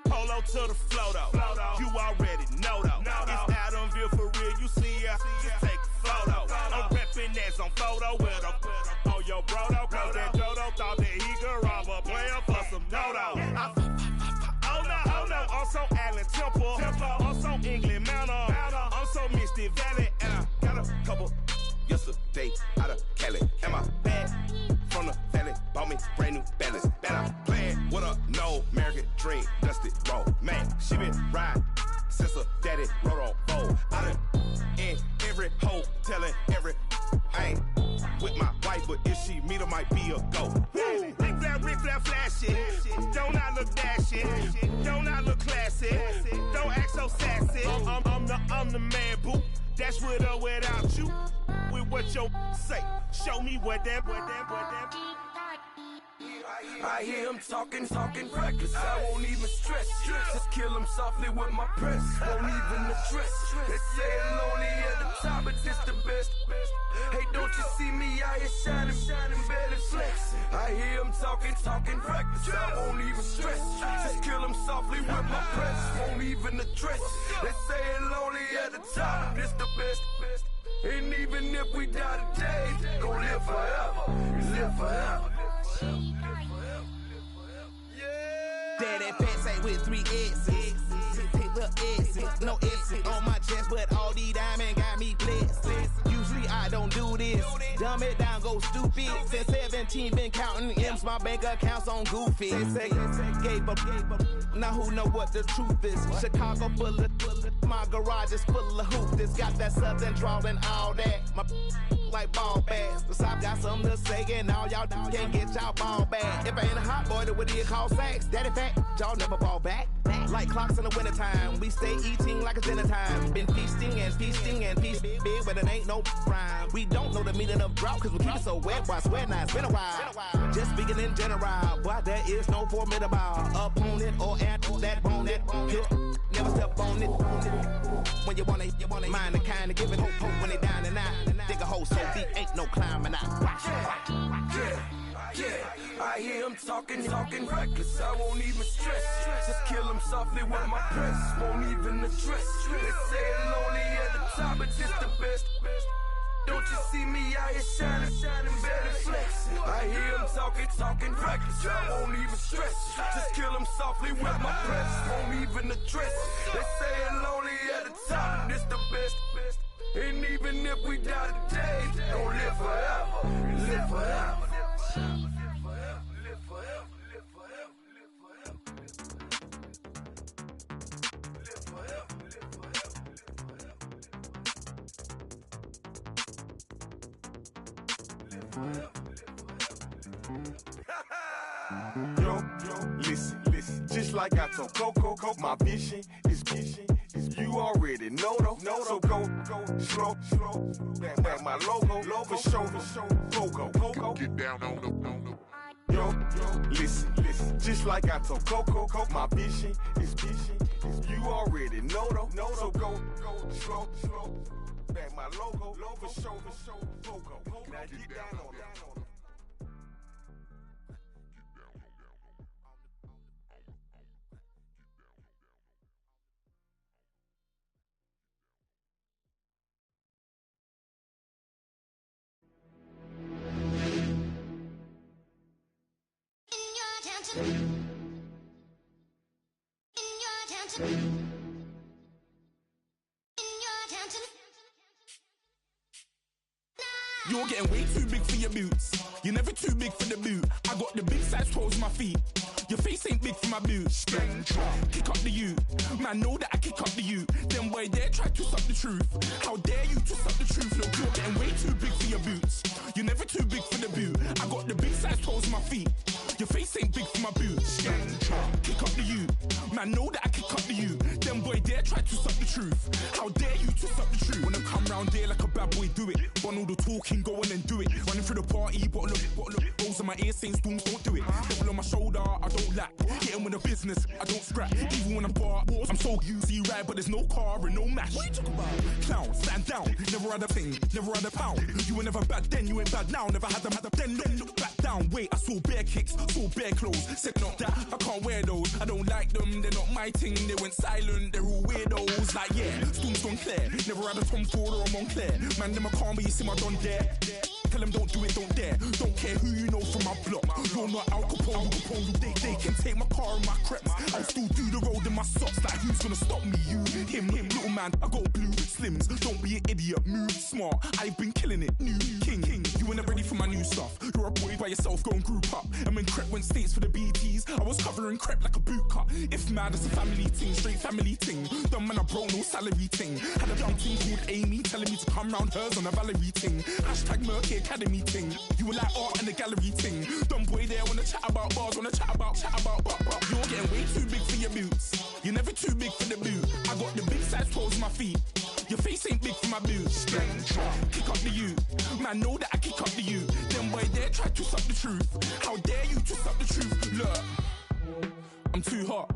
Polo to the flow though, you already know though. It's Adamville for real, you see ya, just take a photo. I'm reppin' that's on photo with a on your bro though, cause that Jodo thought that he could rob a player for some no-no. Oh no, I'm so Allen Temple, I'm so England Manor, I'm so Misty Valley, and I got a couple yesterday out of Cali. And my bag from the valley bought me brand new balance. And I'm playing with a no American dream, dusty road. Man, she been riding since her daddy rode on bold. I done in every hole, telling every I ain't with my wife, but if she meet her, might be a go. Rick flat flashy, don't I look dashy, don't I look classy, don't act so sassy. I'm the man, boo. That's with or without you. With what your say, show me what that. I hear him talking reckless. I won't even stress. Just kill him softly with my press. Won't even address. They say it lonely at the top, but this the best. Hey, don't you see me out here shining, barely flexing? I hear him talking reckless. I won't even stress. Just kill him softly with my press. Won't even address. They say it lonely at the top, this the best. And even if we die today, gon' live forever. Live forever. Daddy pants ain't with 3 X's. take the exit. No exit on my chest, but all these diamonds got me blessed. Usually I don't do this. Dumb it down, go stupid. Since 17, been counting M's, my bank accounts on Goofy. Gave up. Now who know what the truth is? Chicago full of, my garage is full of hoopers. Got that southern drawl and all that. My like ball bags. The South got something to say, and all y'all can't get y'all ball back. If I ain't a hot boy, then what do you call sacks? Daddy fact, y'all never ball back. Like clocks in the wintertime, we stay eating like it's dinner time. Been feasting and feasting and feast big, but it ain't no rhyme. We don't know the meaning of drought, cause we keep it so wet. Why swear now, it's been a while. Just speaking in general, boy, there is no formidable opponent or at that bone. Never step on it. When you want it, mind the kind of give it hope when they down and out. Dig a hole so deep, ain't no climbing out. Yeah, I hear him talking reckless. I won't even stress. Just kill him softly with my press. Won't even address. They say it lonely at the top, but just the best. Don't you see me out here shining, better flex. I hear him talking reckless. I won't even stress. Just kill him softly with my press. Won't even address. They say it lonely at the top, this the best. And even if we die today, don't live forever. Live forever. Yo, listen, just like I told Coco, my vision is you already know though. So go, slow, back my logo, for show, go, get down on the. Yo, listen, just like I told Coco, my vision is you already know though. So go, slow, back my logo, for show, go, now get down on it. You're getting way too big for your boots. You're never too big for the boot. I got the big size toes on my feet. Your face ain't big for my boots. Kick up the you. Man, know that I kick up the you. Then boy dare try to suck the truth. How dare you to suck the truth? Look, you're getting way too big for your boots. You're never too big for the boot. I got the big size toes on my feet. Your face ain't big for my boots. Kick up the you. Man, know that I kick up the you. Then boy dare try to suck the truth. How dare you to suck the truth? Wanna come round there like a bad boy, do it. Want all the talking, go on and do it. Running through the party, bottle up. Rolls in my ear saying storms, don't do it. Double on my shoulder, I don't lack. Getting with the business, I don't scrap. Even when I'm bar, I'm so easy ride, but there's no car and no match. What you talking about? Clown, stand down. Never had a thing, never had a pound. You were never bad then, you ain't bad now. Never had them, then look back down. Wait, I saw bare kicks, saw bare clothes. Said not that, I can't wear those. I don't like them, they're not my thing. They went silent, they're all weirdos. Like yeah, storm's gone clear. Never had a Tom Ford or a Montclair. Man, them I can't, but you see my Don there. Tell them don't do it, don't dare. Don't care who you know from my block. You're not Al Capone. They can take my car and my creps. I'll still do the road in my socks. Like who's gonna stop me? You, him, little man. I got blue slims. Don't be an idiot. Move smart. I've been killing it. New king. You ain't ready for my new stuff. You're a boy by yourself. Go and group up. And when Crep went states for the BTs, I was covering Crep like a boot cut. If mad, it's a family thing. Straight family thing. Dumb man, I bro, no salary thing. Had a young thing called Amy telling me to come round hers on a Valerie thing. Hashtag Murky Academy thing. You were like art and the gallery thing. Dumb boy there wanna chat about bars, wanna chat about. You're getting way too big for your boots. You're never too big for the boot. I got the big size toes on my feet. Your face ain't big for my boots. Kick up the you. Man, know that I kick up the you. Then boy dare try to suck the truth. How dare you to suck the truth? Look, I'm too hot.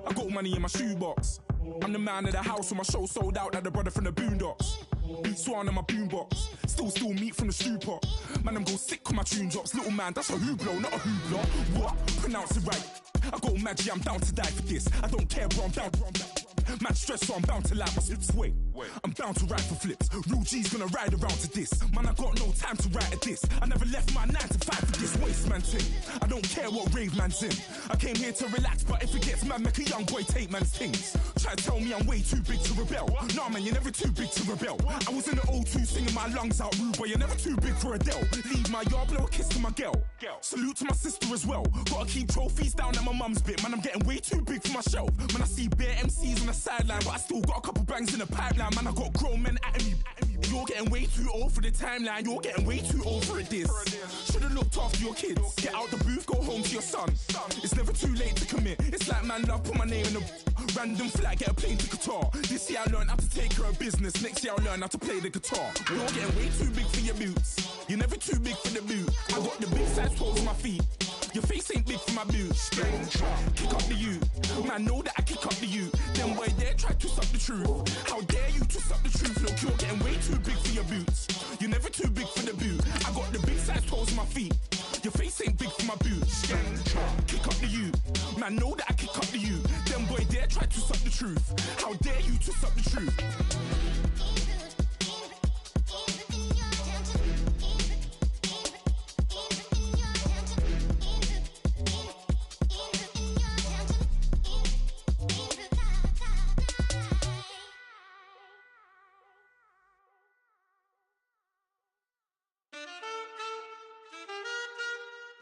I got money in my shoebox. I'm the man of the house when my show sold out like the brother from the Boondocks. Beat Swan in my boombox. Still meat from the stew pot. Man, I'm go sick when my tune drops. Little man, that's a hooplo, not a hoopla. What? Pronounce it right. I got magic, I'm down to die for this. I don't care, bro, I'm down. Man, stress, so I'm bound to lie. My slips sway. I'm down to ride for flips. Real G's gonna ride around to this. Man, I got no time to write a diss. I never left my 9 to 5 for this waste man thing. I don't care what rave man's in. I came here to relax, but if it gets mad, make a young boy take man's things. Try to tell me I'm way too big to rebel. Nah, man, you're never too big to rebel. I was in the O2 singing my lungs out, rude boy. You're never too big for Adele. Leave my yard, blow a kiss to my girl. Salute to my sister as well. Gotta keep trophies down at my mum's bit. Man, I'm getting way too big for my shelf. Man, I see bare MCs on the sideline, but I still got a couple bangs in the pipeline. Man, I got grown men at me. You're getting way too old for the timeline. You're getting way too old for a diss. Should've looked after your kids. Get out the booth, go home to your son. It's never too late to commit. It's like man love, put my name in a random flag, get a plane to Qatar. This year I learned how to take care of business. Next year I'll learn how to play the guitar. You're getting way too big for your boots. You're never too big for the boot. I got the big size toes on my feet. Your face ain't big for my boots. Kick up the you. Man, know that I kick up the you. Them boy there try to suck the truth. How dare you to suck the truth? Look, you're getting way too big for your boots. You're never too big for the boot. I got the big size toes on my feet. Your face ain't big for my boots. Kick up the you. Man, know that I kick up the you. Them boy there try to suck the truth. How dare you to suck the truth?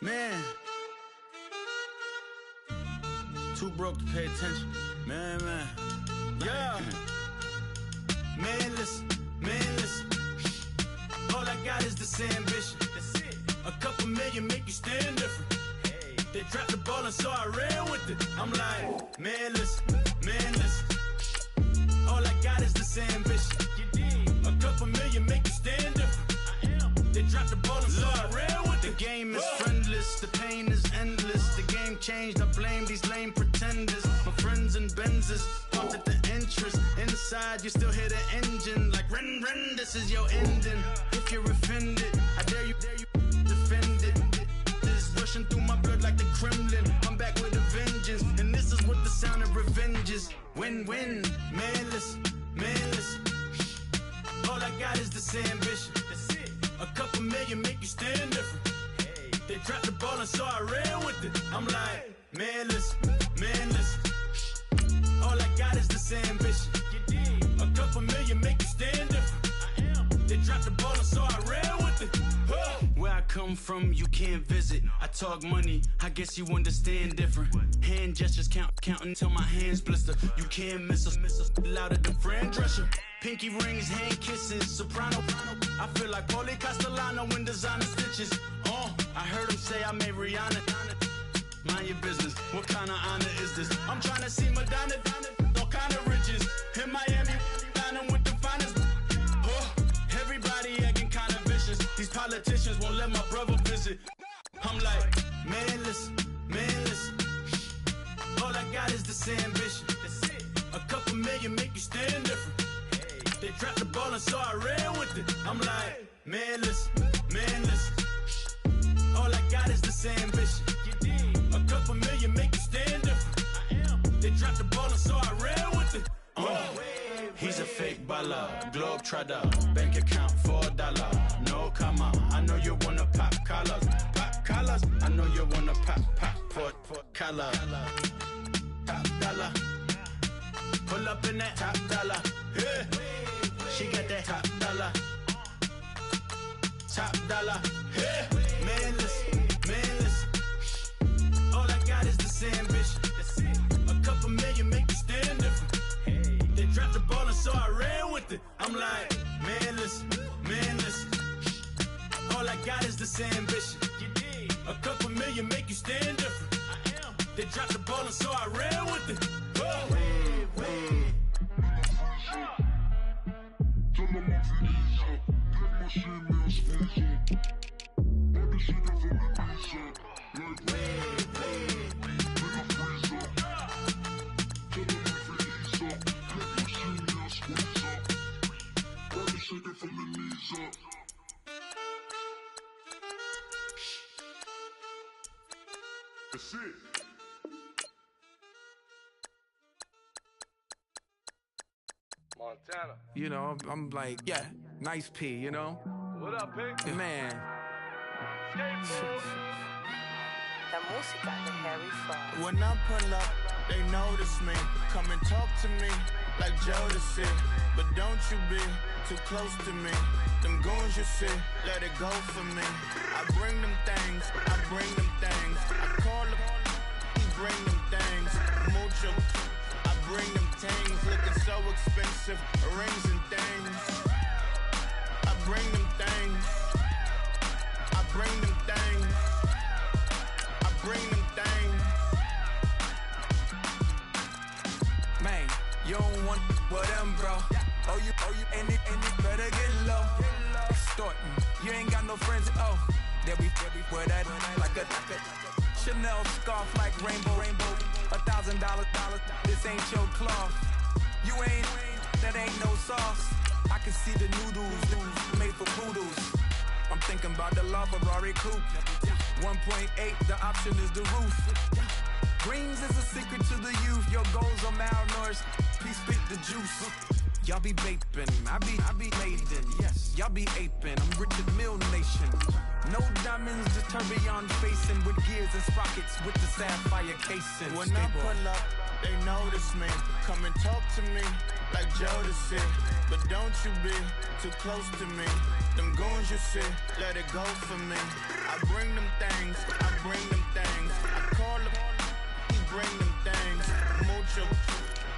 Man, too broke to pay attention. Man, yeah. Man, listen. All I got is this ambition. That's it. A couple million make you stand different. Hey. They dropped the ball and so I ran with it. I'm like, man, listen. All I got is this ambition. You did. A couple million make you stand different. I am. They dropped the ball and so I ran with it. The game is friendless, the pain is endless. The game changed, I blame these lame pretenders. My friends and Benzes pumped at the entrance. Inside, you still hear the engine. Like, ren, this is your ending. If you're offended, I dare you defend it. This is rushing through my blood like the Kremlin. I'm back with a vengeance, and this is what the sound of revenge is. Win-win, man, listen. All I got is this ambition. That's it. A couple million make you stand different. Hey. They dropped the ball and so I ran with it. I'm like, man, listen. All I got is this ambition. You did. A couple million make you stand different. I am. They dropped the ball and so I ran with it. Where I come from, you can't visit. I talk money, I guess you understand different. Hand gestures counting till my hands blister. You can't miss us louder than Fran Drescher. Pinky rings, hand kisses, soprano. I feel like Paulie Castellano in designer stitches. I heard him say I made Rihanna. Mind your business, what kind of honor is this? I'm trying to see Madonna, all kind of riches. In Miami, dining with the finest. Everybody acting kind of vicious. These politicians won't let my brother visit. I'm like, man, listen. All I got is this ambition. That's it. A couple million make you stand different. Hey. They dropped the ball and so I ran with it. I'm like, man, listen. All I got is this ambition. You did. A couple million make you stand different. I am. They dropped the ball and so I ran with it. He's a fake baller, globe trotter, bank account $4. No comma, I know you wanna pop collars. I know you wanna pop collar. Top dollar, pull up in that top dollar. Yeah. She got that top dollar. Yeah. Man, listen. All I got is this ambition. That's it. A couple million make you stand different. Hey. They dropped the ball and so I ran with it. I'm like, man, listen. All I got is this ambition. You did. A couple million make you stand different. I am. They dropped the ball and so I ran with it. That's it. Montana. You know, I'm like, yeah, nice P, you know? What up, Pink? Man. La música de Harry Fraud. When I pull up, they notice me. Come and talk to me like Jodeci. But don't you be too close to me. Them goons you see, let it go for me. I bring them things, I bring them things. I call them, he bring them things. Mucho, I bring them things. Looking so expensive, rings and things. I bring them things. I bring them things. I bring them things. Man, you don't want with them, bro. Oh, you, and it better get low. Extorting, you ain't got no friends, oh. They'll be wear that like a Chanel scarf like rainbow. $1,000, this ain't your cloth. You ain't, that ain't no sauce. I can see the noodles made for poodles. I'm thinking about the La Ferrari coupe. 1.8, the option is the roof. Greens is a secret to the youth. Your goals are malnourished. Please spit the juice. Y'all be vaping, I be laden. Yes, y'all be aping. I'm Richard Mill Nation. No diamonds, just tourbillon facing with gears and sprockets with the sapphire casing. When I pull up, they notice me. Come and talk to me like Jodeci. But don't you be too close to me. Them goons you see, let it go for me. I bring them things, I bring them things. I call them, he bring them things. Mucho,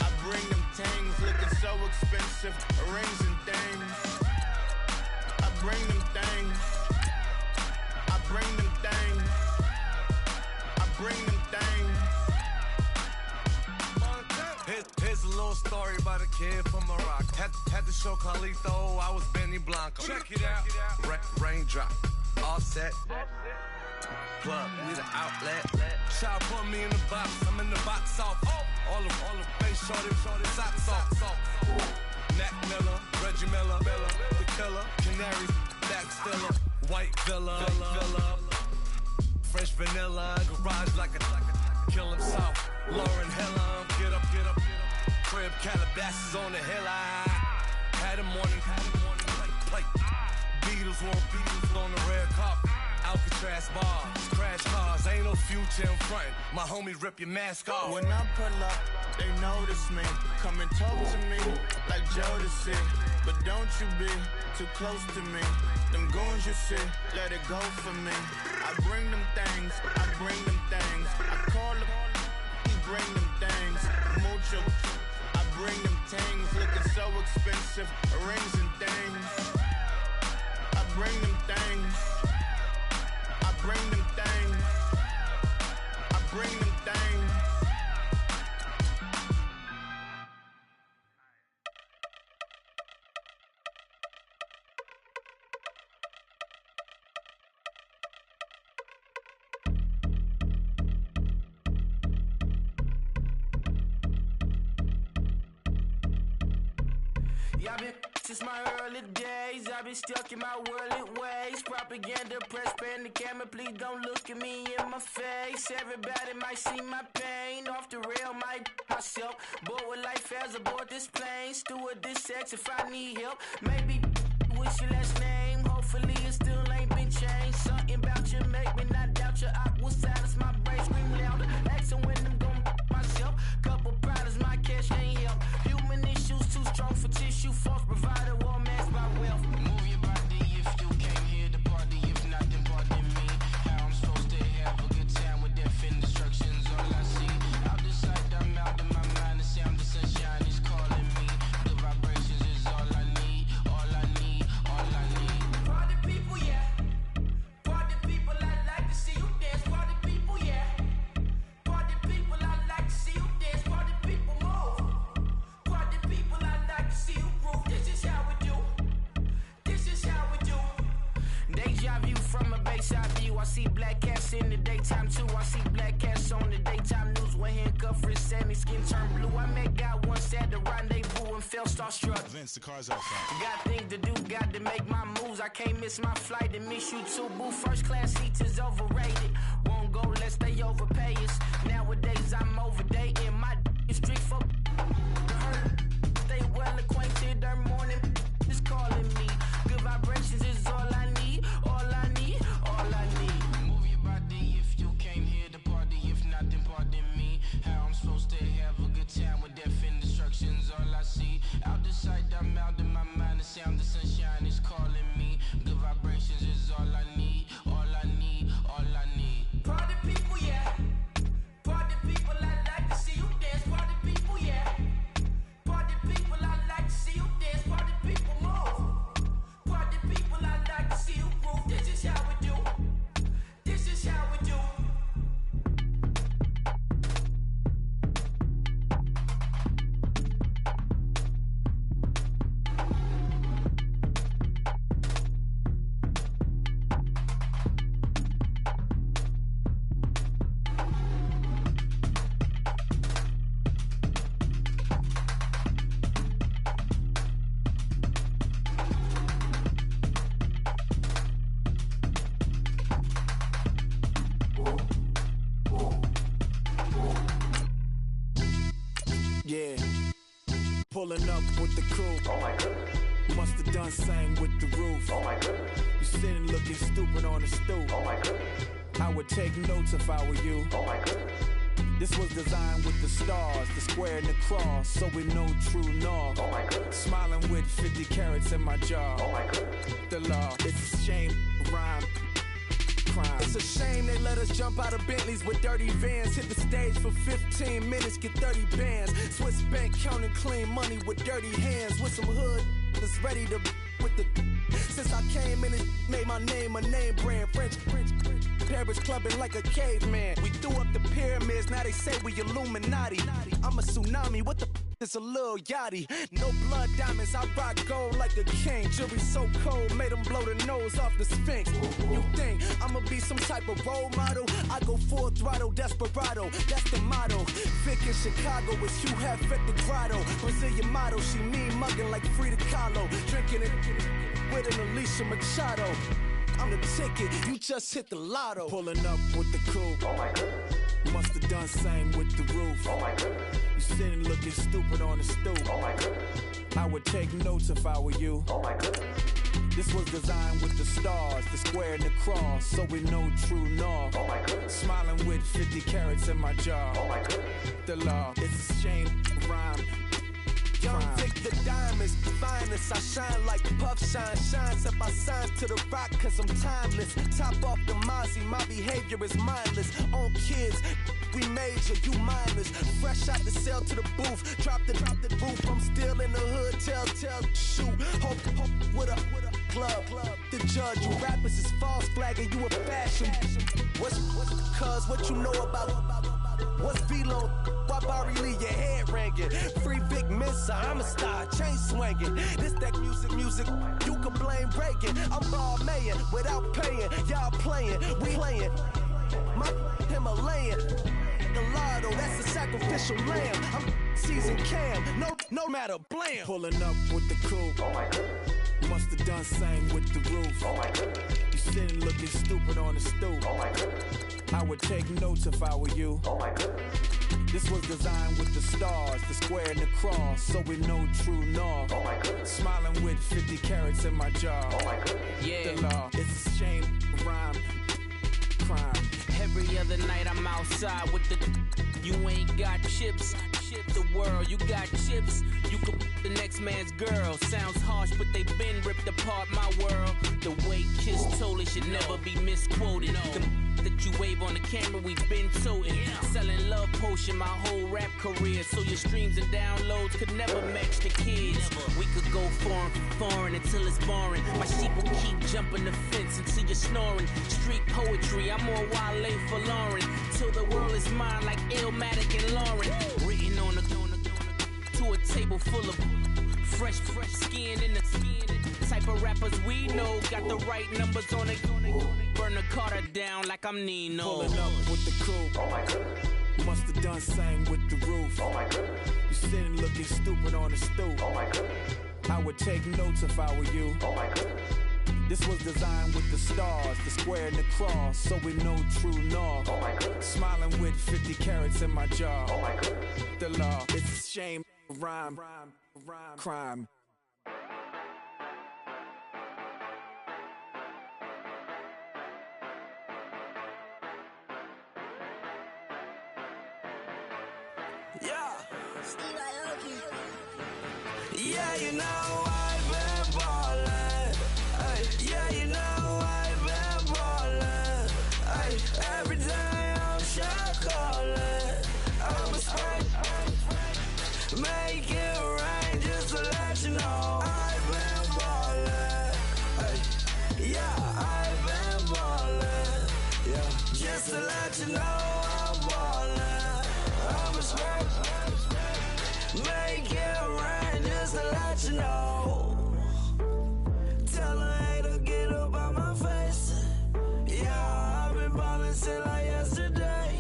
I bring them things. Looking so expensive, rings and things. I bring them things. I bring them things. I bring them things. Here's a little story about a kid from Morocco. Had to show Carlito I was Benny Blanco. Check it out. Raindrop, all set. Plug, need an outlet. Child put me in the box, I'm in the box off. All the face shorty, socks off. Mac Miller, Reggie Miller, the killer, Canaries, back stiller, white villa, fresh vanilla, garage like a kill himself. Lauren Hiller, get up. Crib Calabasas on the hill. I had a morning plate. Beatles on the red carpet. Alcatraz bars, crash cars, ain't no future in front. My homie rip your mask off. When I pull up, they notice me. Come and talk to me like Jodeci. But don't you be too close to me. Them goons you see, let it go for me. I bring them things, I bring them things. I call them, he bring them things. Mucho, I bring them things. Looking so expensive, rings and things. I bring them things. I bring them things. I bring them things. I've been since my early days. I've been stuck in my worldly ways. Propaganda, press, pan the camera. Please don't look at me in my face. Everybody might see my pain. Off the rail, might myself. Bored with life as aboard this plane. Steward this sex if I need help. Maybe what's your last name? Hopefully it still ain't been changed. Something about you make me not doubt your aqua silence. My brain scream louder. Asking when I'm gon' myself. Couple problems, my cash ain't help. Human issues too strong for tissue. False provider, war mask by wealth. Move your body if you came here to party. If not, then pardon me. How I'm supposed to have a good time with death and destruction's all I see. Out the sight, I'm out of my mind. The sound of sunshine is calling me. The vibrations is all I need. All I need, all I need. Party people, yeah. Party people, I like to see you dance. Party people, yeah. Party people, I like to see you dance. Party people, move. Party people, I like to see you groove. This is how we do. This is how we do. Deja vu from a bayside view. I see black cats in the daytime too. I see black cats on the daytime news. When handcuffed, wrist Sammy skin turned blue. I met God once at the rendezvous and felt starstruck. Vince, the car's outside. Got things to do, got to make my moves. I can't miss my flight and miss you too. Boo, first class seats is overrated. Won't go, let's stay overpay us. Nowadays I'm overdating. My is strict for the hurt. Stay well acquainted. Yeah. Pulling up with the coupe. Oh my goodness. Must have done same with the roof. Oh my goodness. You sitting looking stupid on the stoop. Oh my goodness. I would take notes if I were you. Oh my goodness. This was designed with the stars, the square and the cross, so we know true north. Oh my goodness. Smiling with 50 carats in my jaw. Oh my goodness. The law, it's a shame, rhyme. Crime. It's a shame they let us jump out of Bentleys with dirty vans. Hit the stage for 15 minutes, get 30 bands. Swiss bank counting clean money with dirty hands. With some hood that's ready to with the. Since I came in, it made my name a name brand. French. Paris clubbing like a caveman. We threw up the pyramids, now they say we Illuminati. I'm a tsunami, what the is a little yachty. No blood diamonds, I rock gold like a king. Jury so cold, made them blow the nose off the Sphinx. You think I'ma be some type of role model? I go full throttle, desperado, that's the motto. Vic in Chicago is Hugh Hef at the grotto. Brazilian model, she mean mugging like Frida Kahlo. Drinking it with an Alicia Machado. I'm the ticket, you just hit the lotto. Pulling up with the coupe. Oh my goodness. Must have done same with the roof. Oh my goodness. You sitting looking stupid on the stoop. Oh my goodness. I would take notes if I were you. Oh my goodness. This was designed with the stars, the square and the cross, so we know true north. Oh my goodness. Smiling with 50 carats in my jaw. Oh my goodness. The law, it's a shame, rhyme. Young Vic the diamonds, finest. I shine like puff shine. Shines up my signs to the rock, cause I'm timeless. Top off the Mozzie, my behavior is mindless. On kids, we major, you mindless. Fresh out the cell to the booth. Drop the booth, I'm still in the hood. Tell, shoot. Hope with a club. The judge, you rappers is false flagging, you a fashion. What's cuz, what you know about? What's Velo? Why Barry Lee, your head ringing? Free Vic Mensa, I'm a star, chain swinging. This that music, you can blame Reagan. I'm ball mayin' without paying. Y'all playing, we playing. My Himalayan. The lotto, that's a sacrificial lamb. I'm season cam, no matter, blam. Pulling up with the coupe. Oh my goodness. Must have done same with the roof. Oh my goodness. You sitting looking stupid on the stoop. Oh my goodness. I would take notes if I were you. Oh my goodness. This was designed with the stars, the square and the cross, so we know true north. Oh my goodness. Smiling with 50 carats in my jaw. Oh my goodness. Yeah. The law, it's a shame, rhyme, crime. Every other night I'm outside with the. You ain't got chips. The world, you got chips. You could the next man's girl. Sounds harsh, but they been ripped apart my world. The way Kiss told it should never be misquoted. That you wave on the camera, we've been toting. Selling love potion my whole rap career. So your streams and downloads could never match the kids. We could go foreign until it's boring. My sheep will keep jumping the fence until you're snoring. Street poetry, I'm more Wale for Lauren. Till the world is mine like Illmatic and Lauren. Written on to a table full of fresh skin in the type of rappers we know. Got the right numbers on it. Burn the Carter down like I'm Nino. Pulling up with the coupe. Oh my goodness. Must have done same with the roof. Oh my goodness. You sitting looking stupid on the stoop. Oh my goodness. I would take notes if I were you. Oh my goodness. This was designed with the stars, the square and the cross, so we know true north. Oh my goodness. Smiling with 50 carats in my jaw. Oh my goodness. The law, it's a shame, rhyme, crime. Yeah, you know I've been ballin'. Ay, yeah, you know I've been ballin'. Ay, every day I'm shot callin'. I'm a spring, make it rain just to let you know I've been ballin'. Ay, yeah, I've been ballin'. Yeah, just to let you know I'm ballin'. I'm a spring, make it rain just to let you know. Tell a hater get up on my face. Yeah, I've been ballin' since like yesterday.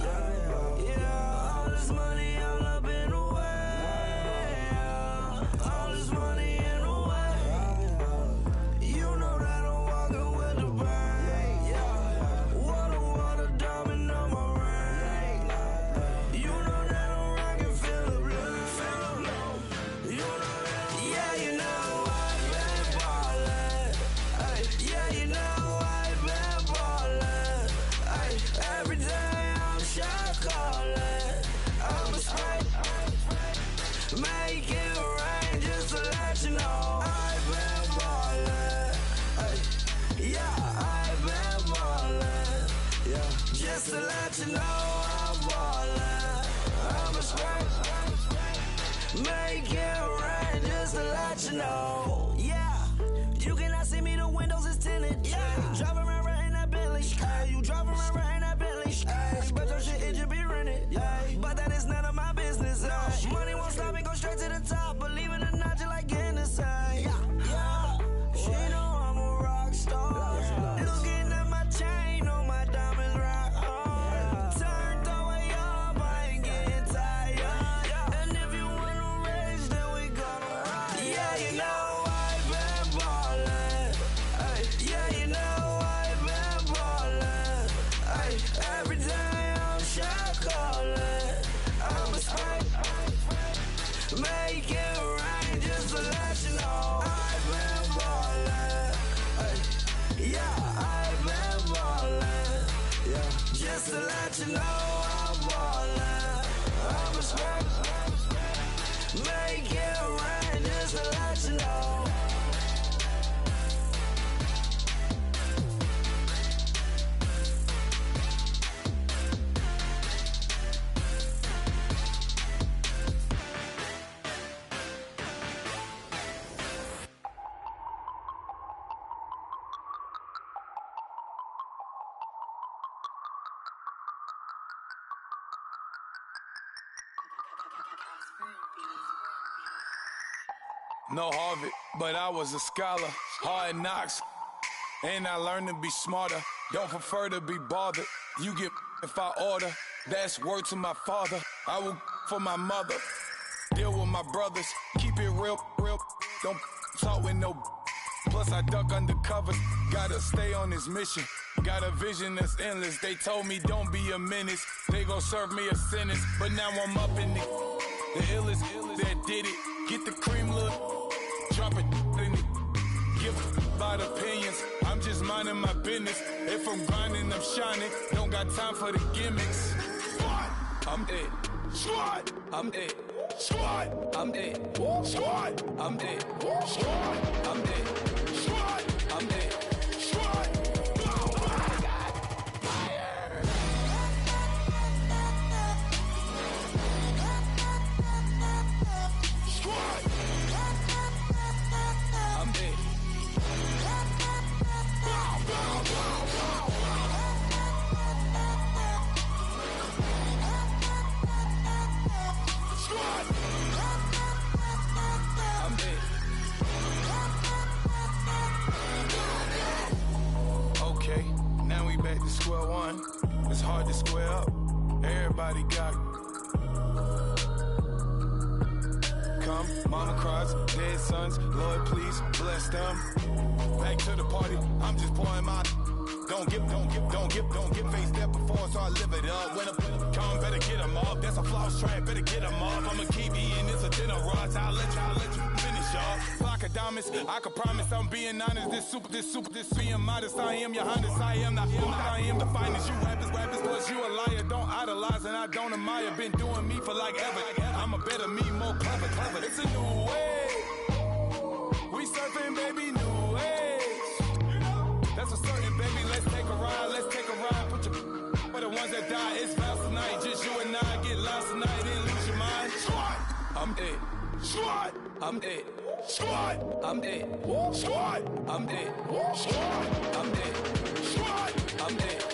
Yeah, all this money all up in the way. All this money in the way. You know that I'm walking with the bank. Yeah, water, diamond on my ring. You know that I'm rockin' feel the blue. know. Yeah, you cannot see me, the windows is tinted. Yeah, driving around right in that Bentley. Ay, you driving around right in that Bentley. Ay, but your shit, it just be rented. Ay, but that is none of my business. Ay, money won't stop me, go straight to the top. Believe it or not, you like getting the same. Yeah, she know I'm a rock star. Looking at my chain, on my diamonds rock hard. Turned the way up, I ain't getting tired. And if you wanna race, then we gonna ride. Yeah, you know I've been ballin'. Ay, yeah, you know I've been ballin'. Ay, every day I'm shot callin'. I'm a spike, make it rain just to let you know. I've been ballin'. Ay, yeah, I've been ballin'. Yeah, just to let you know I'm ballin'. I'm a spike, make it rain just to let you know. No Harvard, but I was a scholar. Hard knocks, and I learned to be smarter. Don't prefer to be bothered. You get if I order. That's word to my father. I will for my mother. Deal with my brothers. Keep it real, real. Don't talk with no. Plus I duck undercover. Gotta stay on this mission. Got a vision that's endless. They told me don't be a menace. They gon' serve me a sentence. But now I'm up in the illest that did it. Get the cream look. Drop it in it. Give about opinions. I'm just minding my business. If I'm grinding, I'm shining. Don't got time for the gimmicks. Squad, I'm it. Squad, I'm it. Squad, I'm it. Squad, I'm it. Squad, I'm it. Squad, I'm it. Squad. Back to square one. It's hard to square up. Everybody got come. Mama cries, dead sons. Lord, please bless them. Back to the party. I'm just pouring my. Don't get face step before, so I live it up. When I come, better get them up. That's a floss track, better get them up. I'ma keep eating this a dinner rush. I'll let you finish up. Flock of diamonds, I can promise I'm being honest. This being modest. I am your highness. I am not I am the finest. You rappers, plus you a liar. Don't idolize and I don't admire. Been doing me for like ever. I'm a better me, more clever. It's a new way. We surfing, baby, new age. That's a certain, baby. Let's take a ride. Put your for the ones that die. It's vows tonight. Just you and I get lost tonight and lose your mind. Squad, I'm it. Squad, I'm it. Squad, I'm it. Squad, I'm it. Squad, I'm it. Squad, I'm it.